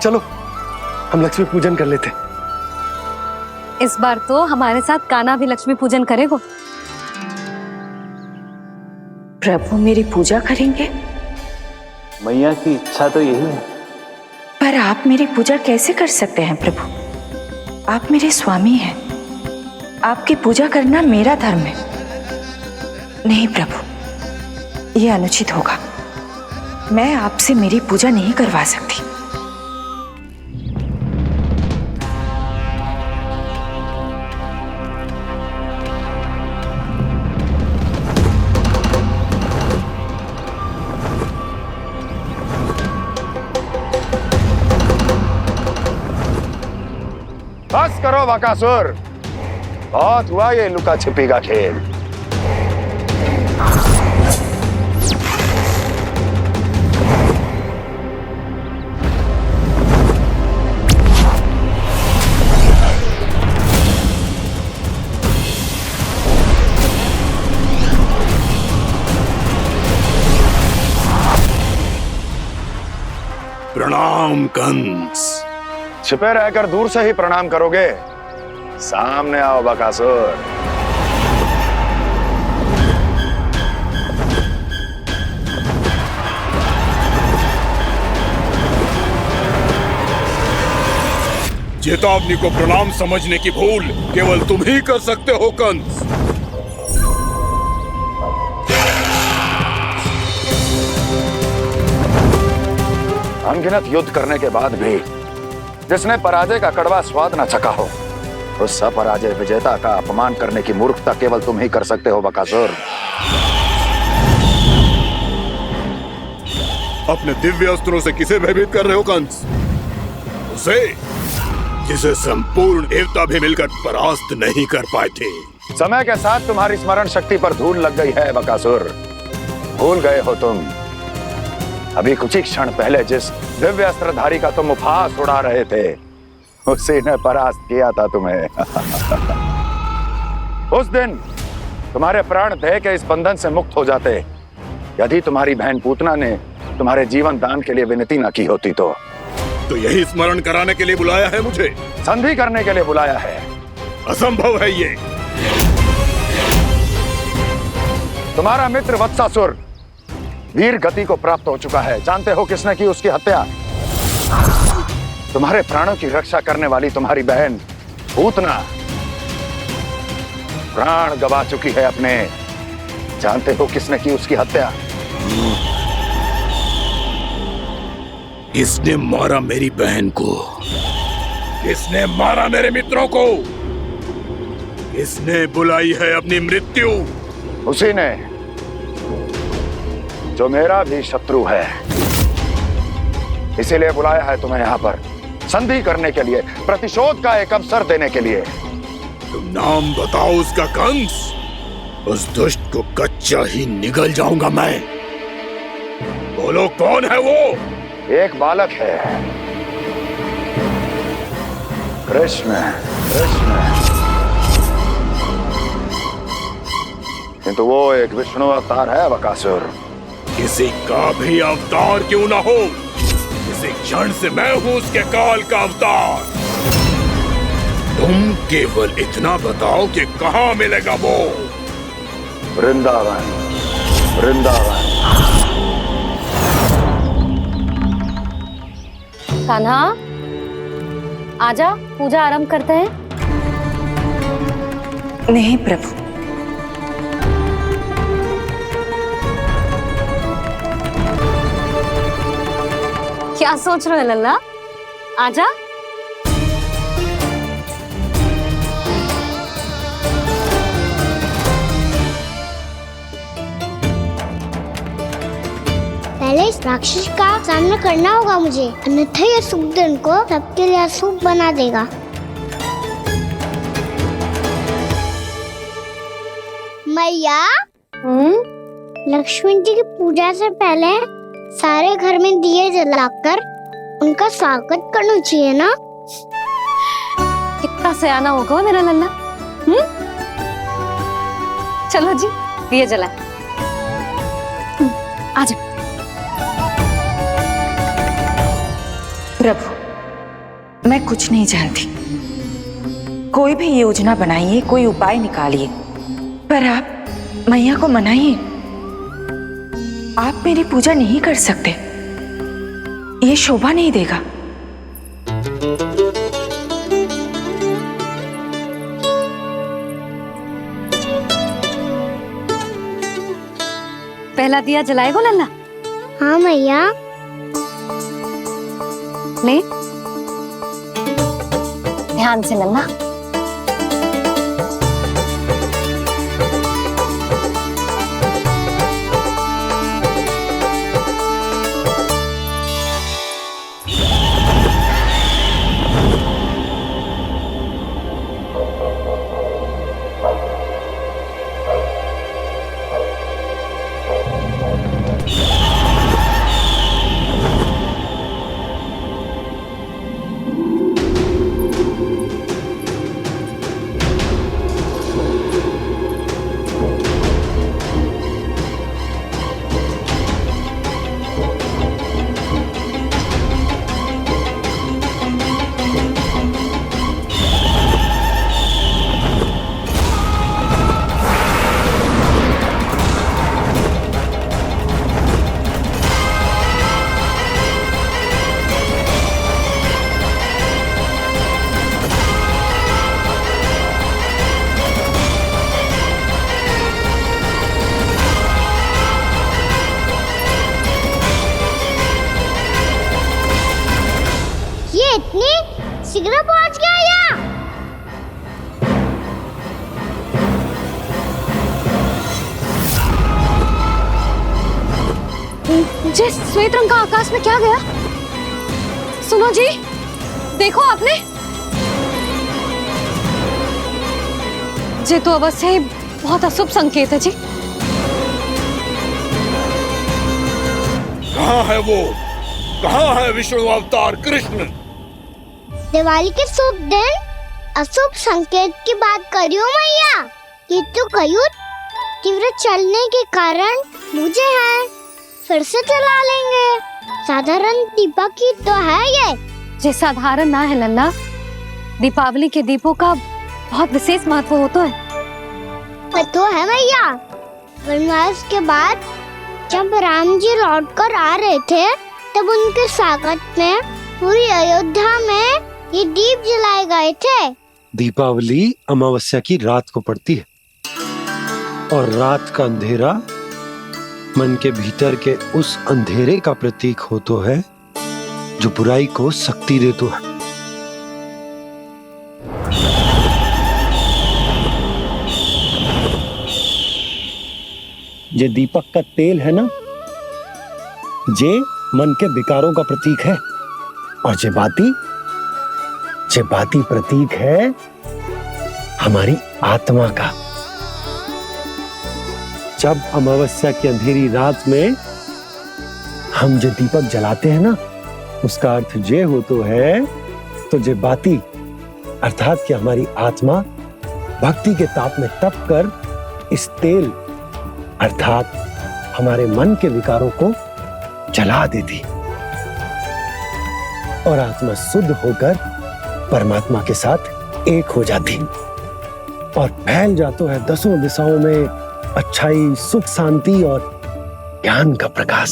चलो हम लक्ष्मी पूजन कर लेते। इस बार तो हमारे साथ कान्हा भी लक्ष्मी पूजन करेगा। प्रभु मेरी पूजा करेंगे? मैया की इच्छा तो यही है। पर आप मेरी पूजा कैसे कर सकते हैं प्रभु? आप मेरे स्वामी हैं। आपकी पूजा करना मेरा धर्म है। नहीं प्रभु, यह अनुचित होगा। मैं आपसे मेरी पूजा नहीं करवा सकती। बस करो बकासुर, बहुत हुआ ये लुका छिपी का खेल। प्रणाम कंस। छिपे रहकर दूर से ही प्रणाम करोगे? सामने आओ बकासुर। चेतावनी को प्रणाम समझने की भूल केवल तुम ही कर सकते हो कंस। अनगिनत युद्ध करने के बाद भी जिसने पराजय का कड़वा स्वाद न चखा हो, उस अपराजय विजेता का अपमान करने की मूर्खता केवल तुम ही कर सकते हो बकासुर। अपने दिव्य अस्त्रों से किसे भयभीत कर रहे हो कंस? उसे जिसे संपूर्ण देवता भी मिलकर परास्त नहीं कर पाए थे। समय के साथ तुम्हारी स्मरण शक्ति पर धूल लग गई है बकासुर। भूल गए हो तुम अभी कुछ ही क्षण पहले जिस दिव्य अस्त्रधारी का तुम उपहास उड़ा रहे थे, उसी ने परास्त किया था तुम्हें। उस दिन तुम्हारे प्राण देह के इस बंधन से मुक्त हो जाते यदि तुम्हारी बहन पूतना ने तुम्हारे जीवन दान के लिए विनती न की होती तो यही स्मरण कराने के लिए बुलाया है मुझे? संधि करने के लिए बुलाया है। असंभव है ये। तुम्हारा मित्र वत्सासुर वीर गति को प्राप्त हो चुका है। जानते हो किसने की उसकी हत्या? तुम्हारे प्राणों की रक्षा करने वाली तुम्हारी बहन पूतना प्राण गवा चुकी है अपने। जानते हो किसने की उसकी हत्या? किसने मारा मेरी बहन को? किसने मारा मेरे मित्रों को? किसने बुलाई है अपनी मृत्यु? उसी ने जो मेरा भी शत्रु है। इसीलिए बुलाया है तुम्हें यहाँ पर संधि करने के लिए, प्रतिशोध का एक अवसर देने के लिए। तुम नाम बताओ उसका कंस। उस दुष्ट को कच्चा ही निगल जाऊंगा मैं। बोलो कौन है वो? एक बालक है, कृष्ण। किंतु वो एक विष्णु अवतार है बकासुर। किसी का भी अवतार क्यों ना हो, इसी क्षण से मैं हूं उसके काल का अवतार। तुम केवल इतना बताओ कि कहां मिलेगा वो? वृंदावन। वृंदावन। कान्हा, आजा, पूजा आरंभ करते हैं। नहीं प्रभु, क्या सोच रहे हो लल्ला? आजा। पहले इस राक्षस का सामना करना होगा मुझे, अन्यथा ये सुखदन को सबके लिए अशुभ बना देगा। मैया, लक्ष्मी जी की पूजा से पहले सारे घर में दिए जलाकर उनका स्वागत करना चाहिए ना? कितना सयाना होगा मेरा लल्ला। चलो जी, दिए जलाए। आजा। प्रभु, मैं कुछ नहीं जानती। कोई भी योजना बनाइए, कोई उपाय निकालिए, पर आप मैया को मनाइए। आप मेरी पूजा नहीं कर सकते, ये शोभा नहीं देगा। पहला दिया जलाएगो लल्ला? हाँ मैया। ले, ध्यान से लल्ला। इतनी शीघ्र पहुंच गया यहाँ? जे श्वेत रंग का आकाश में क्या गया? सुनो जी, देखो आपने, जे तो अवश्य ही बहुत अशुभ संकेत है जी। कहाँ है वो? कहाँ है विष्णु अवतार कृष्ण? दिवाली के शुभ दिन अशुभ संकेत की बात करियो मैया। ये तो कयूर तीव्र चलने के कारण मुझे है, फिर से चला लेंगे। साधारण दीपक ही तो है ये। जे साधारण ना है लल्ला, दीपावली के दीपों का बहुत विशेष महत्व होता है। तो है मैया, वनवास के बाद जब राम जी लौटकर आ रहे थे, तब उनके स्वागत में पूरी अयोध्या में ये दीप जलाए गए थे। दीपावली अमावस्या की रात को पड़ती है और रात का अंधेरा मन के भीतर के उस अंधेरे का प्रतीक होता है जो बुराई को शक्ति देता है। ये दीपक का तेल है ना, जे मन के विकारों का प्रतीक है, और जे बाती प्रतीक है हमारी आत्मा का। जब अमावस्या की अंधेरी रात में हम जो दीपक जलाते हैं ना, उसका अर्थ ये हो तो है, तो जे बाती अर्थात कि हमारी आत्मा भक्ति के ताप में तप कर इस तेल अर्थात हमारे मन के विकारों को जला देती और आत्मा शुद्ध होकर परमात्मा के साथ एक हो जाती और फैल जाता है दसों दिशाओं में अच्छाई, सुख, शांति और ज्ञान का प्रकाश।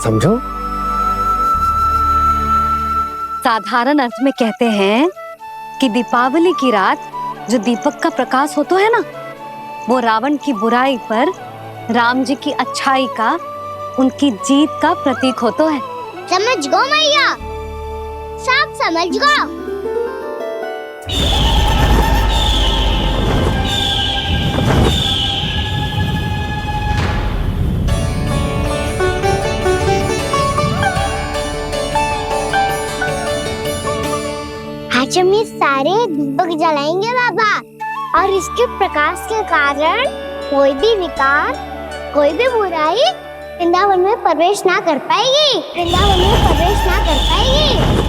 समझो? साधारण अर्थ में कहते हैं कि दीपावली की रात जो दीपक का प्रकाश होता है ना, वो रावण की बुराई पर राम जी की अच्छाई का उनकी जीत का प्रतीक होता है। समझ गो मैया, सब समझ गो। आज हम ये सारे दीपक जलाएंगे बाबा, और इसके प्रकाश के कारण कोई भी विकार, कोई भी बुराई वृंदावन में प्रवेश ना कर पाएगी, वृंदावन में प्रवेश ना कर पाएगी।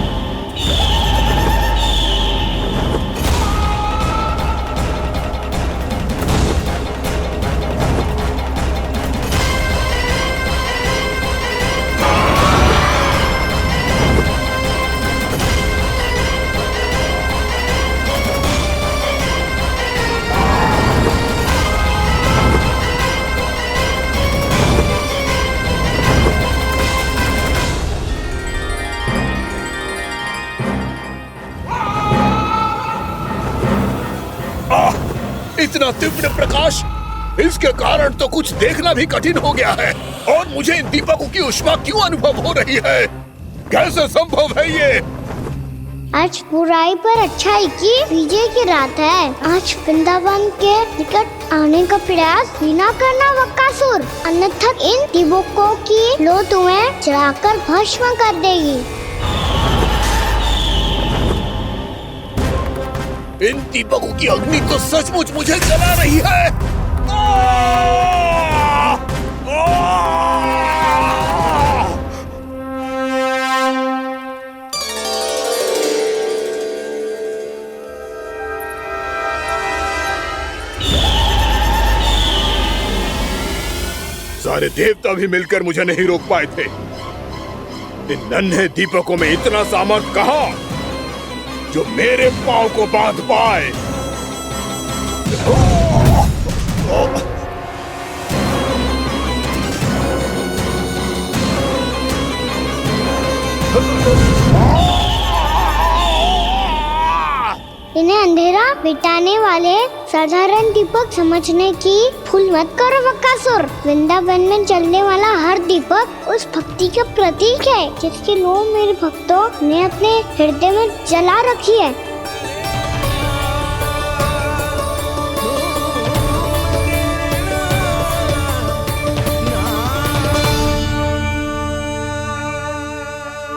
इतना तीव्र प्रकाश, इसके कारण तो कुछ देखना भी कठिन हो गया है। और मुझे इन दीपकों की उष्मा क्यों अनुभव हो रही है? कैसे संभव है ये? आज बुराई पर अच्छाई की विजय की रात है। आज वृंदावन के निकट आने का प्रयास भी ना करना बकासुर, अन्यथा इन दीपकों की लो तुम्हें जलाकर भस्म कर देगी। इन दीपकों की अग्नि तो सचमुच मुझे जला रही है। सारे देवता भी मिलकर मुझे नहीं रोक पाए थे। इन नन्हे दीपकों में इतना सामर्थ कहां जो मेरे पांव को बांध पाए। इन्हें अंधेरा मिटाने वाले साधारण दीपक समझने की भूल मत करो बकासुर। वृंदावन में जलने वाला हर दीपक उस भक्ति का प्रतीक है जिसकी लो मेरे भक्तों ने अपने हृदय में जला रखी है।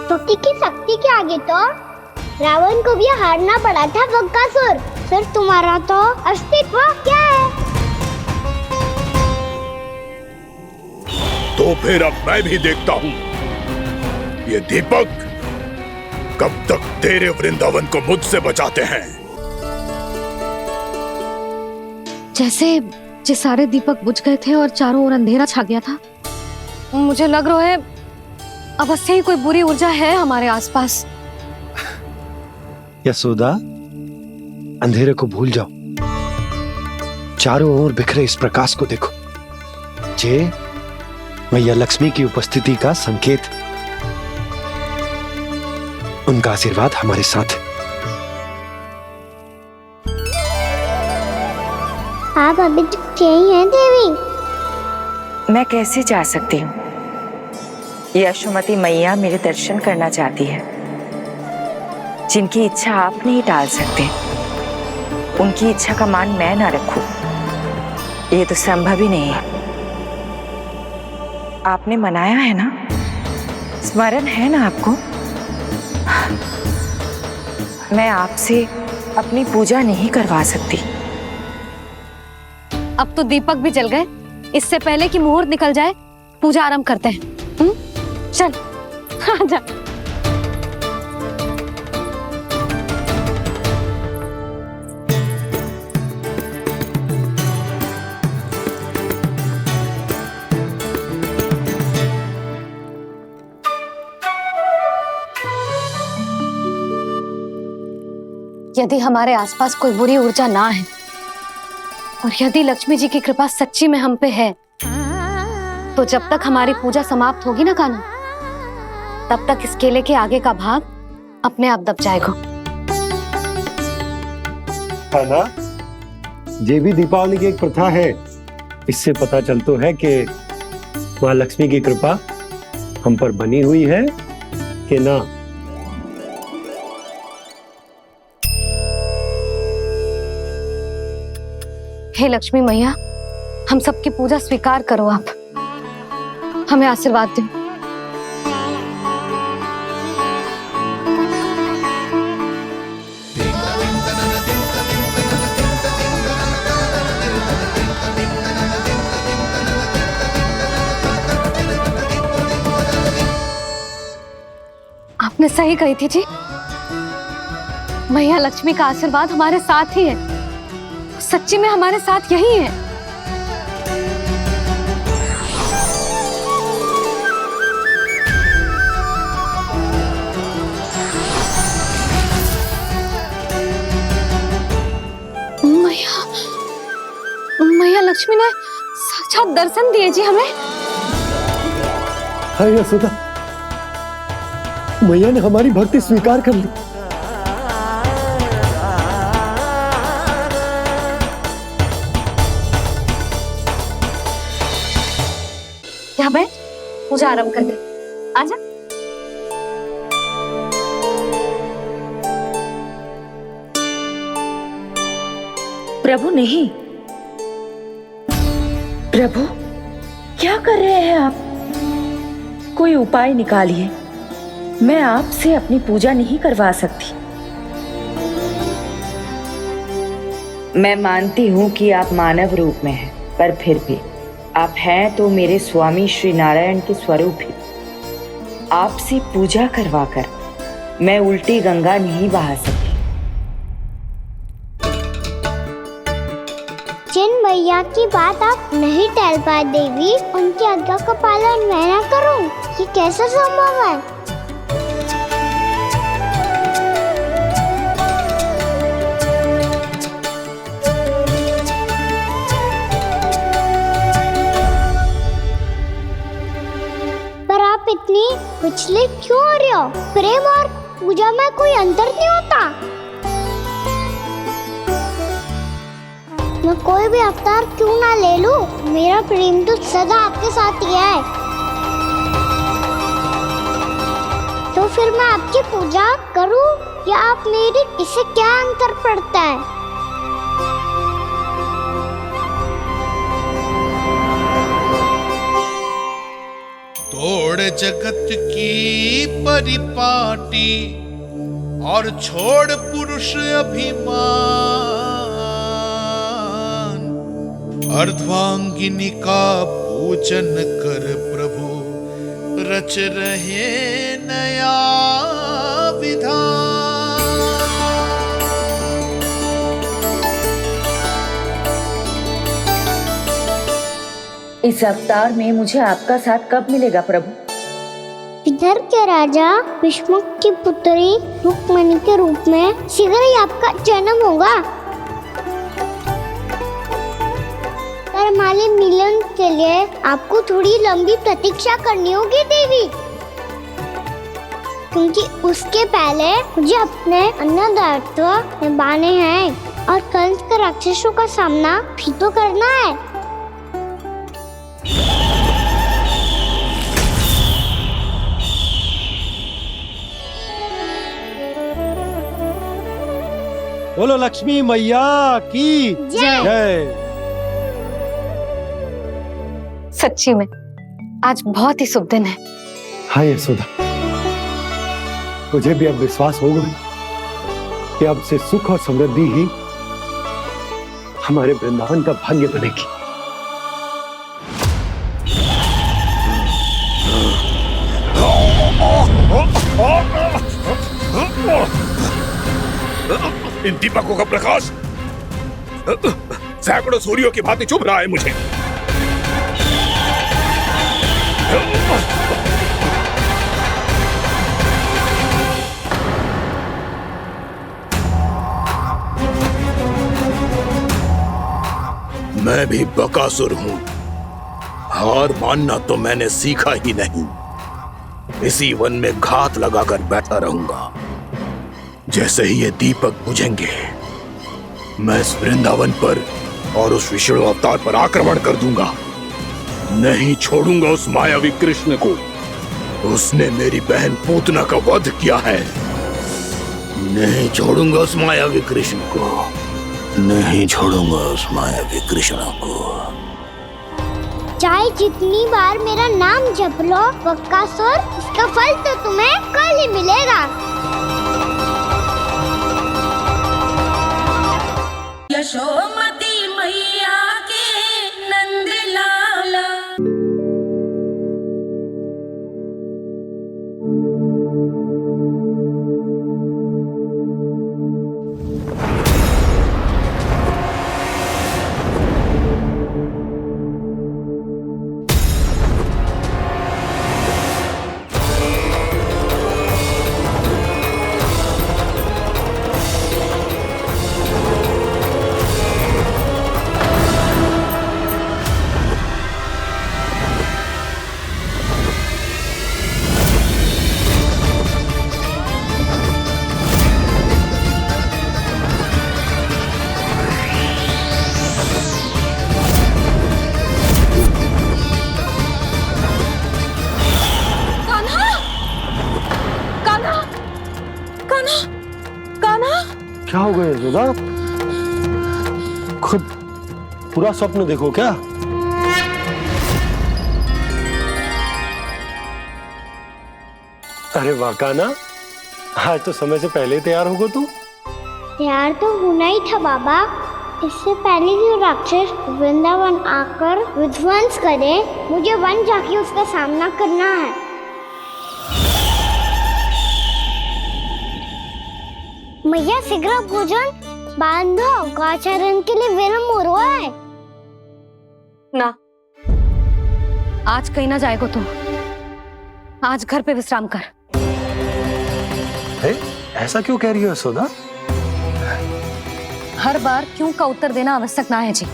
स्तुति की शक्ति के आगे तो रावण को भी हारना पड़ा था बकासुर। फिर तुम्हारा तो अस्तित्व क्या है? तो फिर अब मैं भी देखता हूँ ये दीपक कब तक तेरे वृंदावन को मुझसे बचाते हैं। जैसे ये सारे दीपक बुझ गए थे और चारों ओर अंधेरा छा गया था, मुझे लग रहा है अवश्य ही कोई बुरी ऊर्जा है हमारे आसपास। यशोदा, अंधेरे को भूल जाओ, चारों ओर बिखरे इस प्रकाश को देखो। जे मैया लक्ष्मी की उपस्थिति का संकेत, उनका आशीर्वाद हमारे साथ। आप अभी तक यही हैं देवी? मैं कैसे जा सकती हूँ? यशोमती मैया मेरे दर्शन करना चाहती है। जिनकी इच्छा आप नहीं टाल सकते, उनकी इच्छा का मान मैं ना रखूं, ये तो संभव ही नहीं है। आपने मनाया है ना, स्मरण है ना आपको? मैं आपसे अपनी पूजा नहीं करवा सकती। अब तो दीपक भी जल गए, इससे पहले कि मुहूर्त निकल जाए पूजा आरंभ करते हैं। चल आजा। यदि हमारे आसपास कोई बुरी ऊर्जा ना है और यदि लक्ष्मी जी की कृपा सच्ची में हम पे है, तो जब तक हमारी पूजा समाप्त होगी ना कान्हा, तब तक इस केले के आगे का भाग अपने आप दब जाएगा। कान्हा, ये भी दीपावली की एक प्रथा है। इससे पता चलता है कि माँ लक्ष्मी की कृपा हम पर बनी हुई है कि ना? हे लक्ष्मी मैया, हम सबकी पूजा स्वीकार करो, आप हमें आशीर्वाद दो। आपने सही कही थी जी, मैया लक्ष्मी का आशीर्वाद हमारे साथ ही है, सच्ची में हमारे साथ यही है। मैया लक्ष्मी ने साक्षात दर्शन दिए जी हमें। हाय यशोदा, मैया ने हमारी भक्ति स्वीकार कर ली। यहाँ बैठ, पूजा आरंभ कर दे। आजा। प्रभु नहीं, प्रभु क्या कर रहे हैं आप? कोई उपाय निकालिए, मैं आपसे अपनी पूजा नहीं करवा सकती। मैं मानती हूँ कि आप मानव रूप में हैं, पर फिर भी आप हैं तो मेरे स्वामी श्री नारायण के स्वरूप ही। आपसे पूजा करवाकर मैं उल्टी गंगा नहीं बहा सकती। जिन भैया की बात आप नहीं टाल पाए देवी, उनकी आज्ञा का पालन मैं ना करूं, ये कैसे संभव है? पर आप इतनी विचलित क्यों हो रहे हो? प्रेम और पूजा में कोई अंतर नहीं होता। मैं कोई भी अवतार क्यों ना ले लूं, मेरा प्रेम तो सदा आपके साथ ही है। तो फिर मैं आपकी पूजा करूं या आप मेरी, इससे क्या अंतर पड़ता है? तोड़ जगत की परिपाटी और छोड़ पुरुष अभिमान, अर्धांगिनी का पूजन कर प्रभु रच रहे नया विधान। इस अवतार में मुझे आपका साथ कब मिलेगा प्रभु? इधर के राजा भीष्मक की पुत्री रुक्मणी के रूप में शीघ्र ही आपका जन्म होगा। पर हमारे मिलन के लिए आपको थोड़ी लंबी प्रतीक्षा करनी होगी देवी, क्योंकि उसके पहले मुझे अपने अन्य दायित्व निभाने हैं और कंस के राक्षसों का सामना भी तो करना है। बोलो लक्ष्मी मैया की जय। सच्ची में आज बहुत ही शुभ दिन है। हाँ यशोदा, मुझे भी अब विश्वास हो गया कि अब से सुख और समृद्धि ही हमारे वृंदावन का भाग्य बनेगी। इन दीपकों का प्रकाश सैकड़ों सूर्यों की भांति चुभ रहा है मुझे। मैं भी बकासुर हूं, हार मानना तो मैंने सीखा ही नहीं। इसी वन में घात लगाकर बैठा रहूंगा। जैसे ही ये दीपक बुझेंगे, मैं इस वृंदावन पर और उस विष्णु अवतार पर आक्रमण कर दूंगा। नहीं छोड़ूंगा उस मायावी कृष्ण को। उसने मेरी बहन पूतना का वध किया है। नहीं छोड़ूंगा उस मायावी कृष्ण को। नहीं छोड़ूंगा उस मायावी कृष्ण को। चाहे जितनी बार मेरा नाम जप लो बक्कासुर, इसका फल तो तुम्हें कल ही मिलेगा। यशोमती मैया के नंद लाला। क्या हो गया यशोदा? खुद पूरा स्वप्न देखो क्या? अरे वाह कान्हा, आज तो समय से पहले तैयार होगा तू। तैयार तो होना ही था बाबा। इससे पहले कि राक्षस वृंदावन आकर विध्वंस करे, मुझे वन जाके उसका सामना करना है। मैया शीघ्र भोजन बांधो, गौचरण के लिए विलंब हो रहा है। ना, आज कहीं ना जाएगो तुम। आज घर पे विश्राम कर। ऐसा क्यों कह रही हो यशोदा? हर बार क्यों का उत्तर देना आवश्यक ना है जी।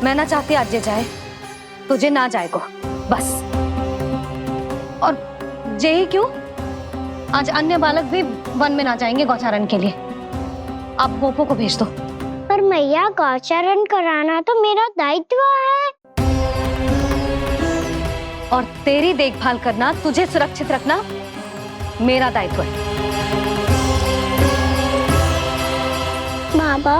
मैं ना चाहती आज ये जाए, तुझे ना जाएगो बस। और यही क्यों, आज अन्य बालक भी वन में ना जाएंगे गौचारण के लिए। आप गोपो को भेज दो। पर मैया गौचारण कराना तो मेरा दायित्व है। और तेरी देखभाल करना, तुझे सुरक्षित रखना मेरा दायित्व है। बाबा,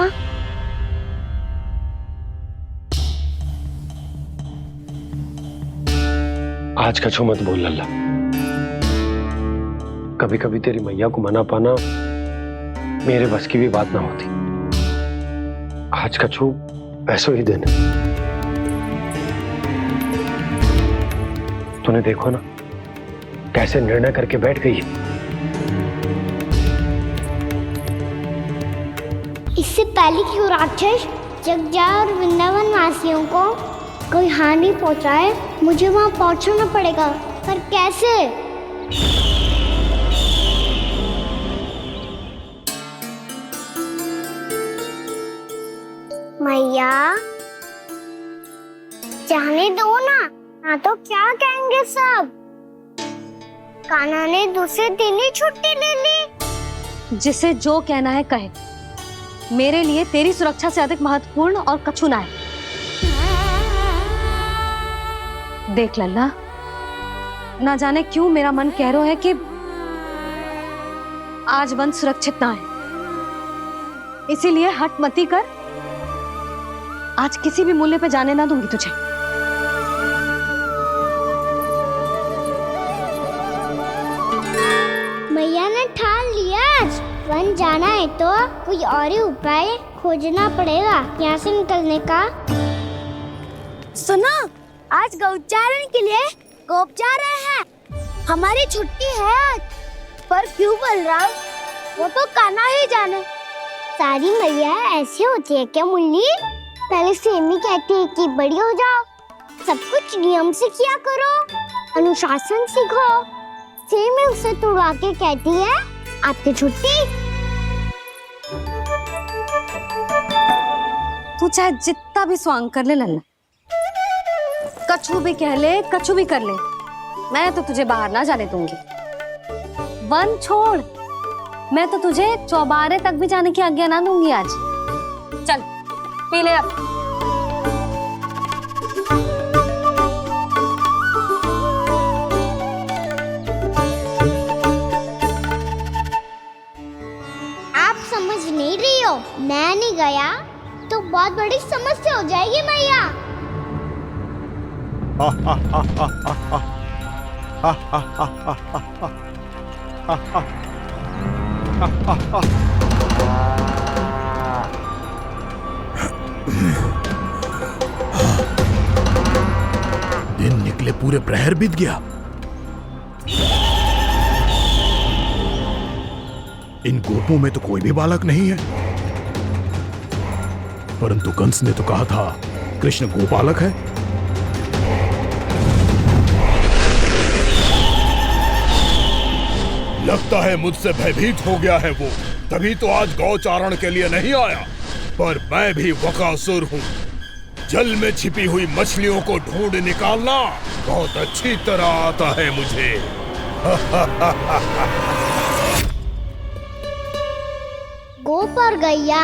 आज कछु मत बोल लल्ला। कभी कभी तेरी मैया को मना पाना मेरे बस की भी बात ना होती। आज कछु ऐसो ही दिन। तूने देखो ना कैसे निर्णय करके बैठ गई है। इससे पहले कि वो राक्षस जगजा और वृंदावन वासियों को कोई हानि पहुंचाए, मुझे वहां पहुंचना पड़ेगा। पर कैसे? मैया, जाने दो ना तो क्या कहेंगे सब। कान्हा ने दूसरे दिन ही छुट्टी ले ली। जिसे जो कहना है कहे, मेरे लिए तेरी सुरक्षा से अधिक महत्वपूर्ण और कछु ना है। देख लल्ला, ना जाने क्यों मेरा मन कह रहा है कि आज वन सुरक्षित ना है। इसीलिए हट मती कर, आज किसी भी मूल्य पे जाने ना दूंगी तुझे। मैया ने ठान लिया, वन जाना है तो कोई और ही उपाय खोजना पड़ेगा यहाँ से निकलने का। सुनो, आज गौचारण के लिए गोप जा रहे हैं। हमारी छुट्टी है आज। पर क्यों बलराम? वो तो कान्हा ही जाने। सारी मैया ऐसी होती है क्या मुन्नी? पहले सेमी कहती है कि बड़ी हो जाओ, सब कुछ नियम से किया करो, अनुशासन सीखो। सेमी उसे तुड़वा के कहती है आपकी छुट्टी। तू चाहे जितना भी स्वांग कर ले लल्ला, कछु भी कह ले, कछु भी कर ले, मैं तो तुझे बाहर ना जाने दूंगी। वन छोड़, मैं तो तुझे चौबारे तक भी जाने की आज्ञा ना दूंगी आज। चल पी ले अब। मैं नहीं गया तो बहुत बड़ी समस्या हो जाएगी मैया। दिन निकले पूरे प्रहर बीत गया। इन गोपों में तो कोई भी बालक नहीं है, परंतु कंस ने तो कहा था कृष्ण गोपालक है। लगता है मुझसे भयभीत हो गया है वो, तभी तो आज गौचारण के लिए नहीं आया। पर मैं भी वकासुर हूँ, जल में छिपी हुई मछलियों को ढूंढ निकालना बहुत अच्छी तरह आता है मुझे। गोप और गैया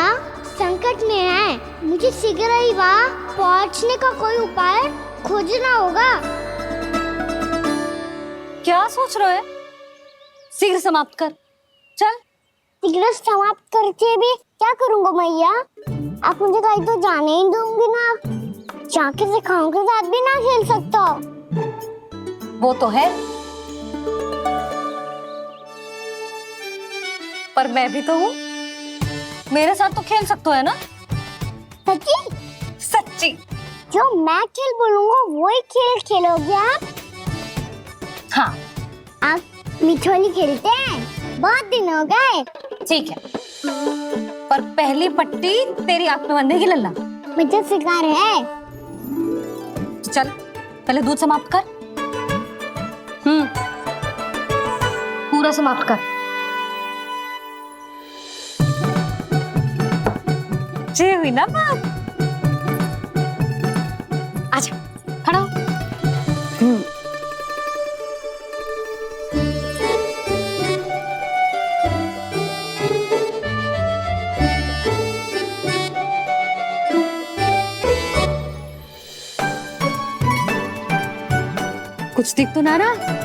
संकट में है, मुझे शीघ्र ही वहाँ पहुँचने का कोई उपाय खोजना होगा। क्या सोच रहे हो? शीघ्र समाप्त कर, चल। शीघ्र समाप्त करके भी क्या करूँगा मैया? आप मुझे कहीं तो जाने ही दूंगी ना, जाके सिखाओं के साथ भी ना खेल सकता। वो तो है, पर मैं भी तो हूँ, मेरे साथ तो खेल सकते हो है ना? सच्ची? सच्ची। जो मैं खेल बोलूँगा वही खेल खेलोगे आप? हाँ। आप मिठोली खेलते हैं? बहुत दिन हो गए। ठीक है, पर पहली पट्टी तेरी आंख में बांधने की लल्ला। मुझे शिकार है। चल पहले दूध समाप्त कर। पूरा समाप्त कर। जे हुई ना बात। आजा, खड़ा हो। कुछ दिख तो ना रहा?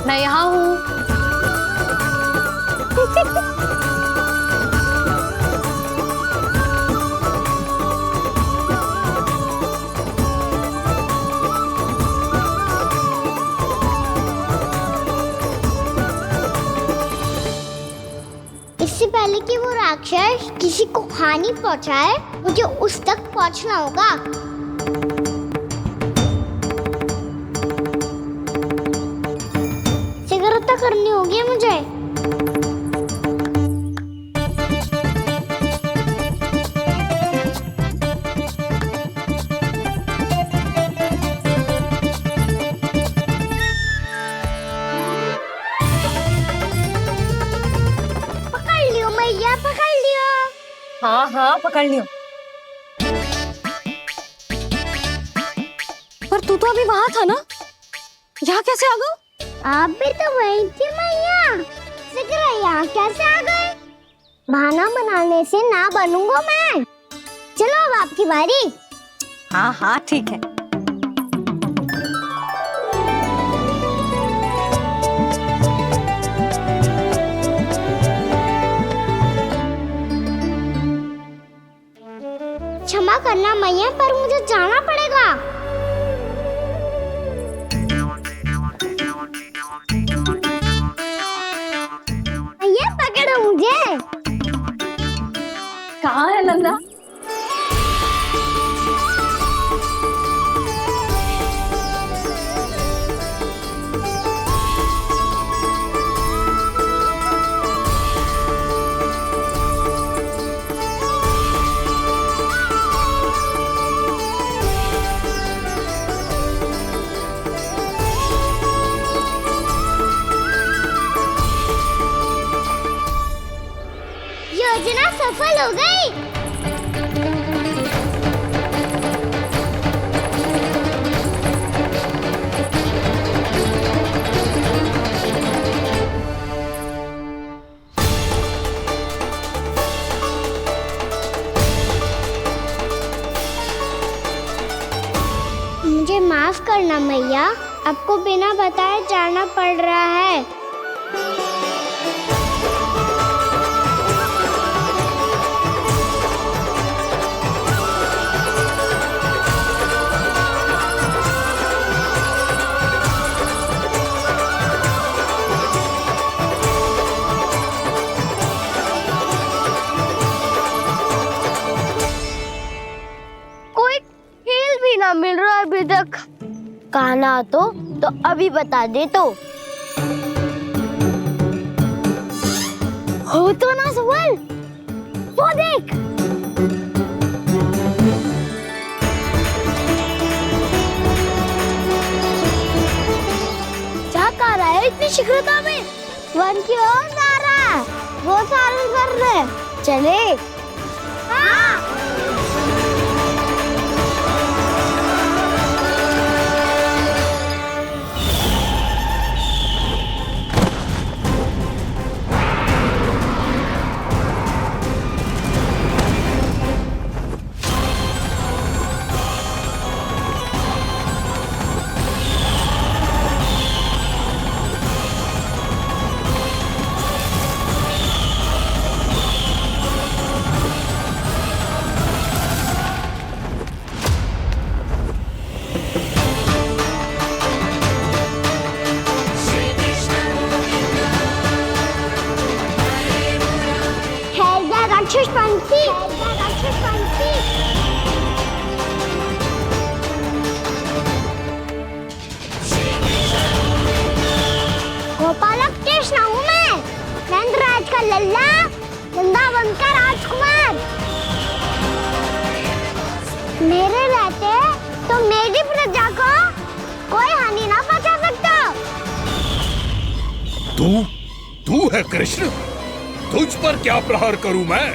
मैं यहाँ हूँ। इससे पहले कि वो राक्षस किसी को हानि पहुंचाए, मुझे उस तक पहुंचना होगा। शीघ्रता करनी होगी मुझे। पकड़ लियो मैया, पकड़ लियो। हाँ हाँ पकड़ लियो। पर तू तो अभी वहां था ना, यहाँ कैसे आ गया? आप भी तो वही थी मैया, शीघ्र यहाँ कैसे आ गए? बहाना बनाने से ना बनूंगा मैं। चलो अब आपकी बारी। हाँ हाँ ठीक है। क्षमा करना मैया, पर मुझे जाना पड़ेगा। मुझे। कहाँ है नंदा? योजना सफल हो गई। मुझे माफ करना मैया, आपको बिना बताए जाना पड़ रहा है। मिल रहा है अभी तक। कहना तो अभी बता दे तो। हो तो ना सवाल, वो देख। क्या कर रहा है इतनी शीघ्रता में? वन की ओर जा रहा है, वो सारे कर रहे। चले। हाँ। गोपालक कृष्ण हूँ मैं, नंदराज का लल्ला, वृंदावन का राजकुमार। मेरे रहते तो मेरी प्रजा को कोई हानि ना पहुंचा सकता। तू है कृष्ण? तुझ पर क्या प्रहार करूं मैं?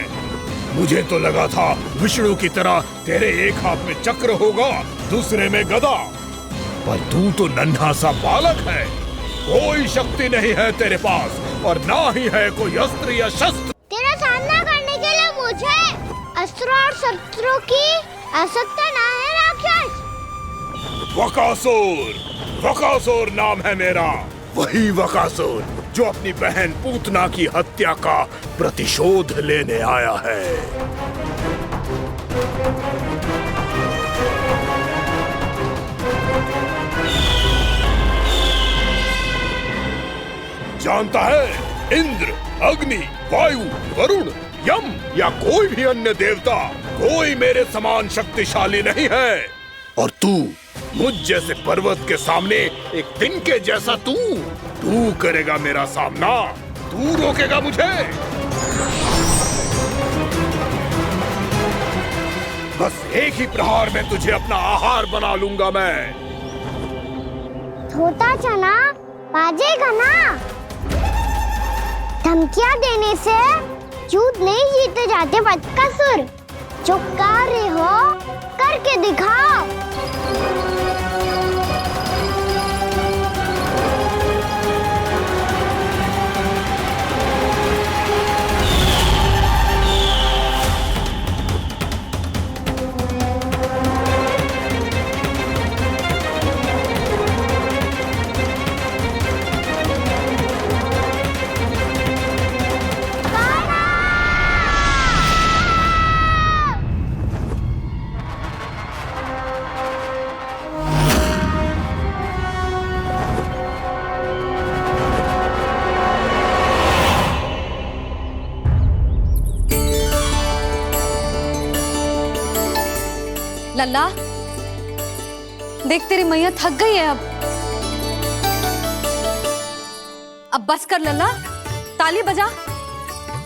मुझे तो लगा था विष्णु की तरह तेरे एक हाथ में चक्र होगा, दूसरे में गदा, पर तू तो नन्हा सा बालक है। कोई शक्ति नहीं है तेरे पास और ना ही है कोई अस्त्र या शस्त्र। तेरा सामना करने के लिए मुझे अस्त्र और शस्त्रों की आवश्यकता ना है राक्षस। वकासुर नाम है मेरा, वही वकासुर जो अपनी बहन पूतना की हत्या का प्रतिशोध लेने आया है। जानता है, इंद्र, अग्नि, वायु, वरुण, यम या कोई भी अन्य देवता, कोई मेरे समान शक्तिशाली नहीं है। और तू, मुझ जैसे पर्वत के सामने एक तिनके जैसा तू करेगा मेरा सामना? तू रोकेगा मुझे? बस एक ही प्रहार में तुझे अपना आहार बना लूंगा मैं। छोटा चना बाजेगा ना। धमकियां देने से युद्ध नहीं जीते जाते बदकसूर। जो कार्य हो करके दिखाओ। लल्ला, देख तेरी मैया थक गई है अब बस कर लल्ला, ताली बजा।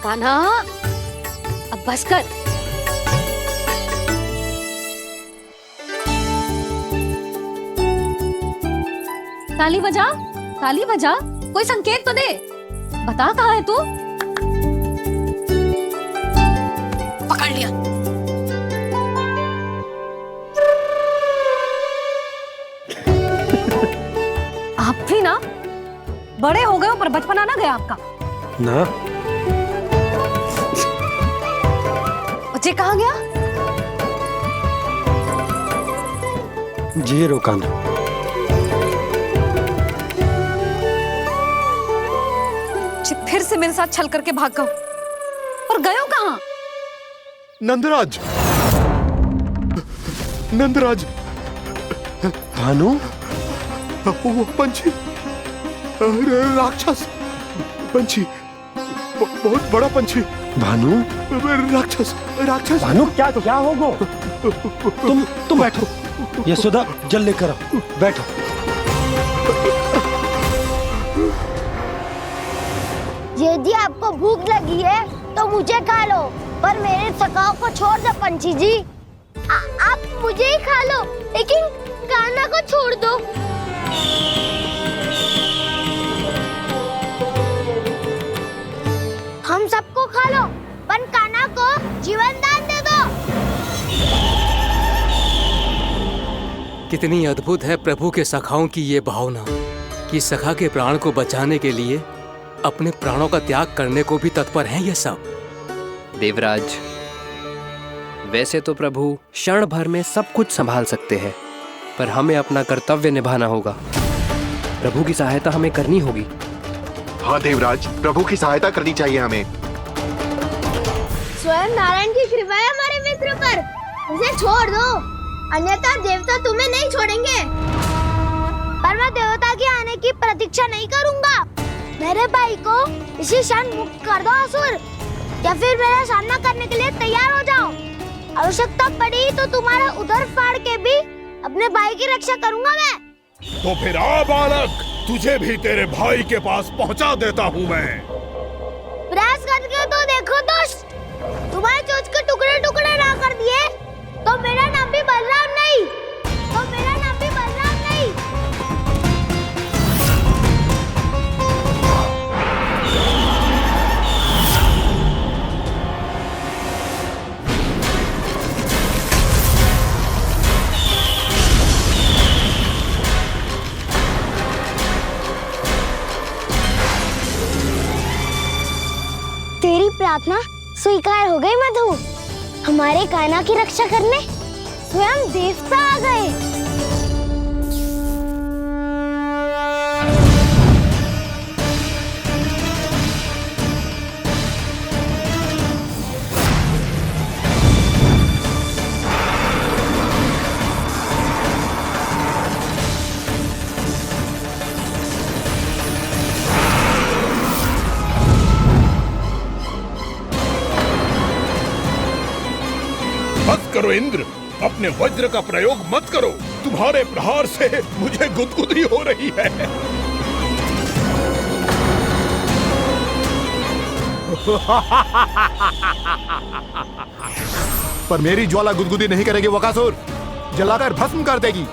कान्हा, अब बस कर। ताली बजा, ताली बजा, कोई संकेत तो दे, बता कहाँ है तू? पकड़ लिया। आप भी ना बड़े हो गए हो पर बचपना ना गया आपका ना। बच्चे कहाँ गया? जी रोकाना। फिर से मेरे साथ छल करके भाग गए और गए हो कहाँ? नंदराज, नंदराज। भानु, वो पंछी, राक्षस पंछी, बहुत बड़ा पंछी। भानु, राक्षस, राक्षस। भानु, क्या होगा? तुम बैठो, यशोदा जल लेकर आओ, बैठो। यदि आपको भूख लगी है तो मुझे खा लो, पर मेरे थकाव को छोड़ दो पंछी जी। आप मुझे ही खा लो, लेकिन कान्हा को छोड़ दो। हम सबको खा लो, पर कान्हा को जीवन दान दे दो। कितनी अद्भुत है प्रभु के सखाओं की ये भावना कि सखा के प्राण को बचाने के लिए अपने प्राणों का त्याग करने को भी तत्पर हैं ये सब। देवराज, वैसे तो प्रभु क्षण भर में सब कुछ संभाल सकते हैं, पर हमें अपना कर्तव्य निभाना होगा। प्रभु की सहायता हमें करनी होगी। हाँ देवराज, प्रभु की सहायता करनी चाहिए हमें। स्वयं नारायण की कृपा है हमारे मित्र पर, उसे छोड़ दो, अन्यथा देवता तुम्हें नहीं छोड़ेंगे। पर मैं देवता के आने की प्रतीक्षा नहीं करूंगा। मेरे भाई को इसी क्षण मुक्त कर दो असुर, या फिर मेरा सामना करने के लिए तैयार हो जाओ। आवश्यकता पड़ी तो तुम्हारा उधर फाड़ के भी अपने भाई की रक्षा करूंगा मैं। तो फिर आ बालक, तुझे भी तेरे भाई के पास पहुंचा देता हूँ मैं। प्रयास करके तो देखो दोस्त, तुम्हारे चोंच के टुकड़े टुकड़े ना कर दिए तो मेरा नाम भी बलराम नहीं, तो मेरा नाम भी बलराम नहीं। तेरी प्रार्थना स्वीकार हो गई मधु। हमारे कान्हा की रक्षा करने स्वयं देवता आ गए। बस करो इंद्र, अपने वज्र का प्रयोग मत करो। तुम्हारे प्रहार से मुझे गुदगुदी हो रही है। पर मेरी ज्वाला गुदगुदी नहीं करेगी वकासुर, जलाकर भस्म कर देगी।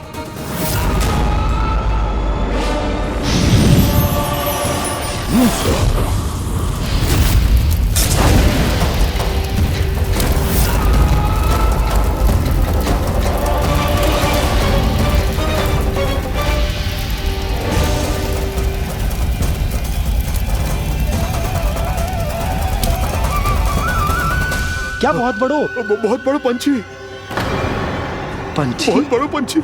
क्या बहुत बहुत बड़ो पंछी, पंछी, बहुत बड़ो पंछी।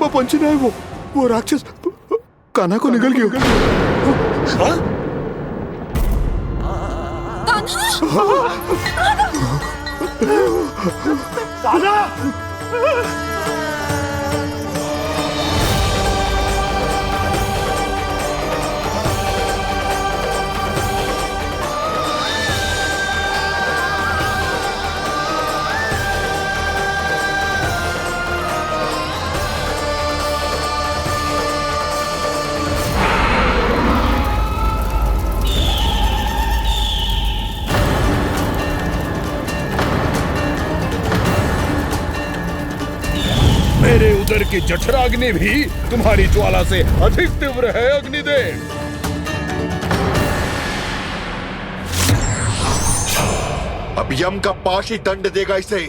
पंछी नहीं, वो राक्षस कान्हा को निगल गया। हाँ? उधर की जठराग्नि भी तुम्हारी ज्वाला से अधिक तीव्र है अग्निदेव। अब यम का पाश ही दंड देगा इसे।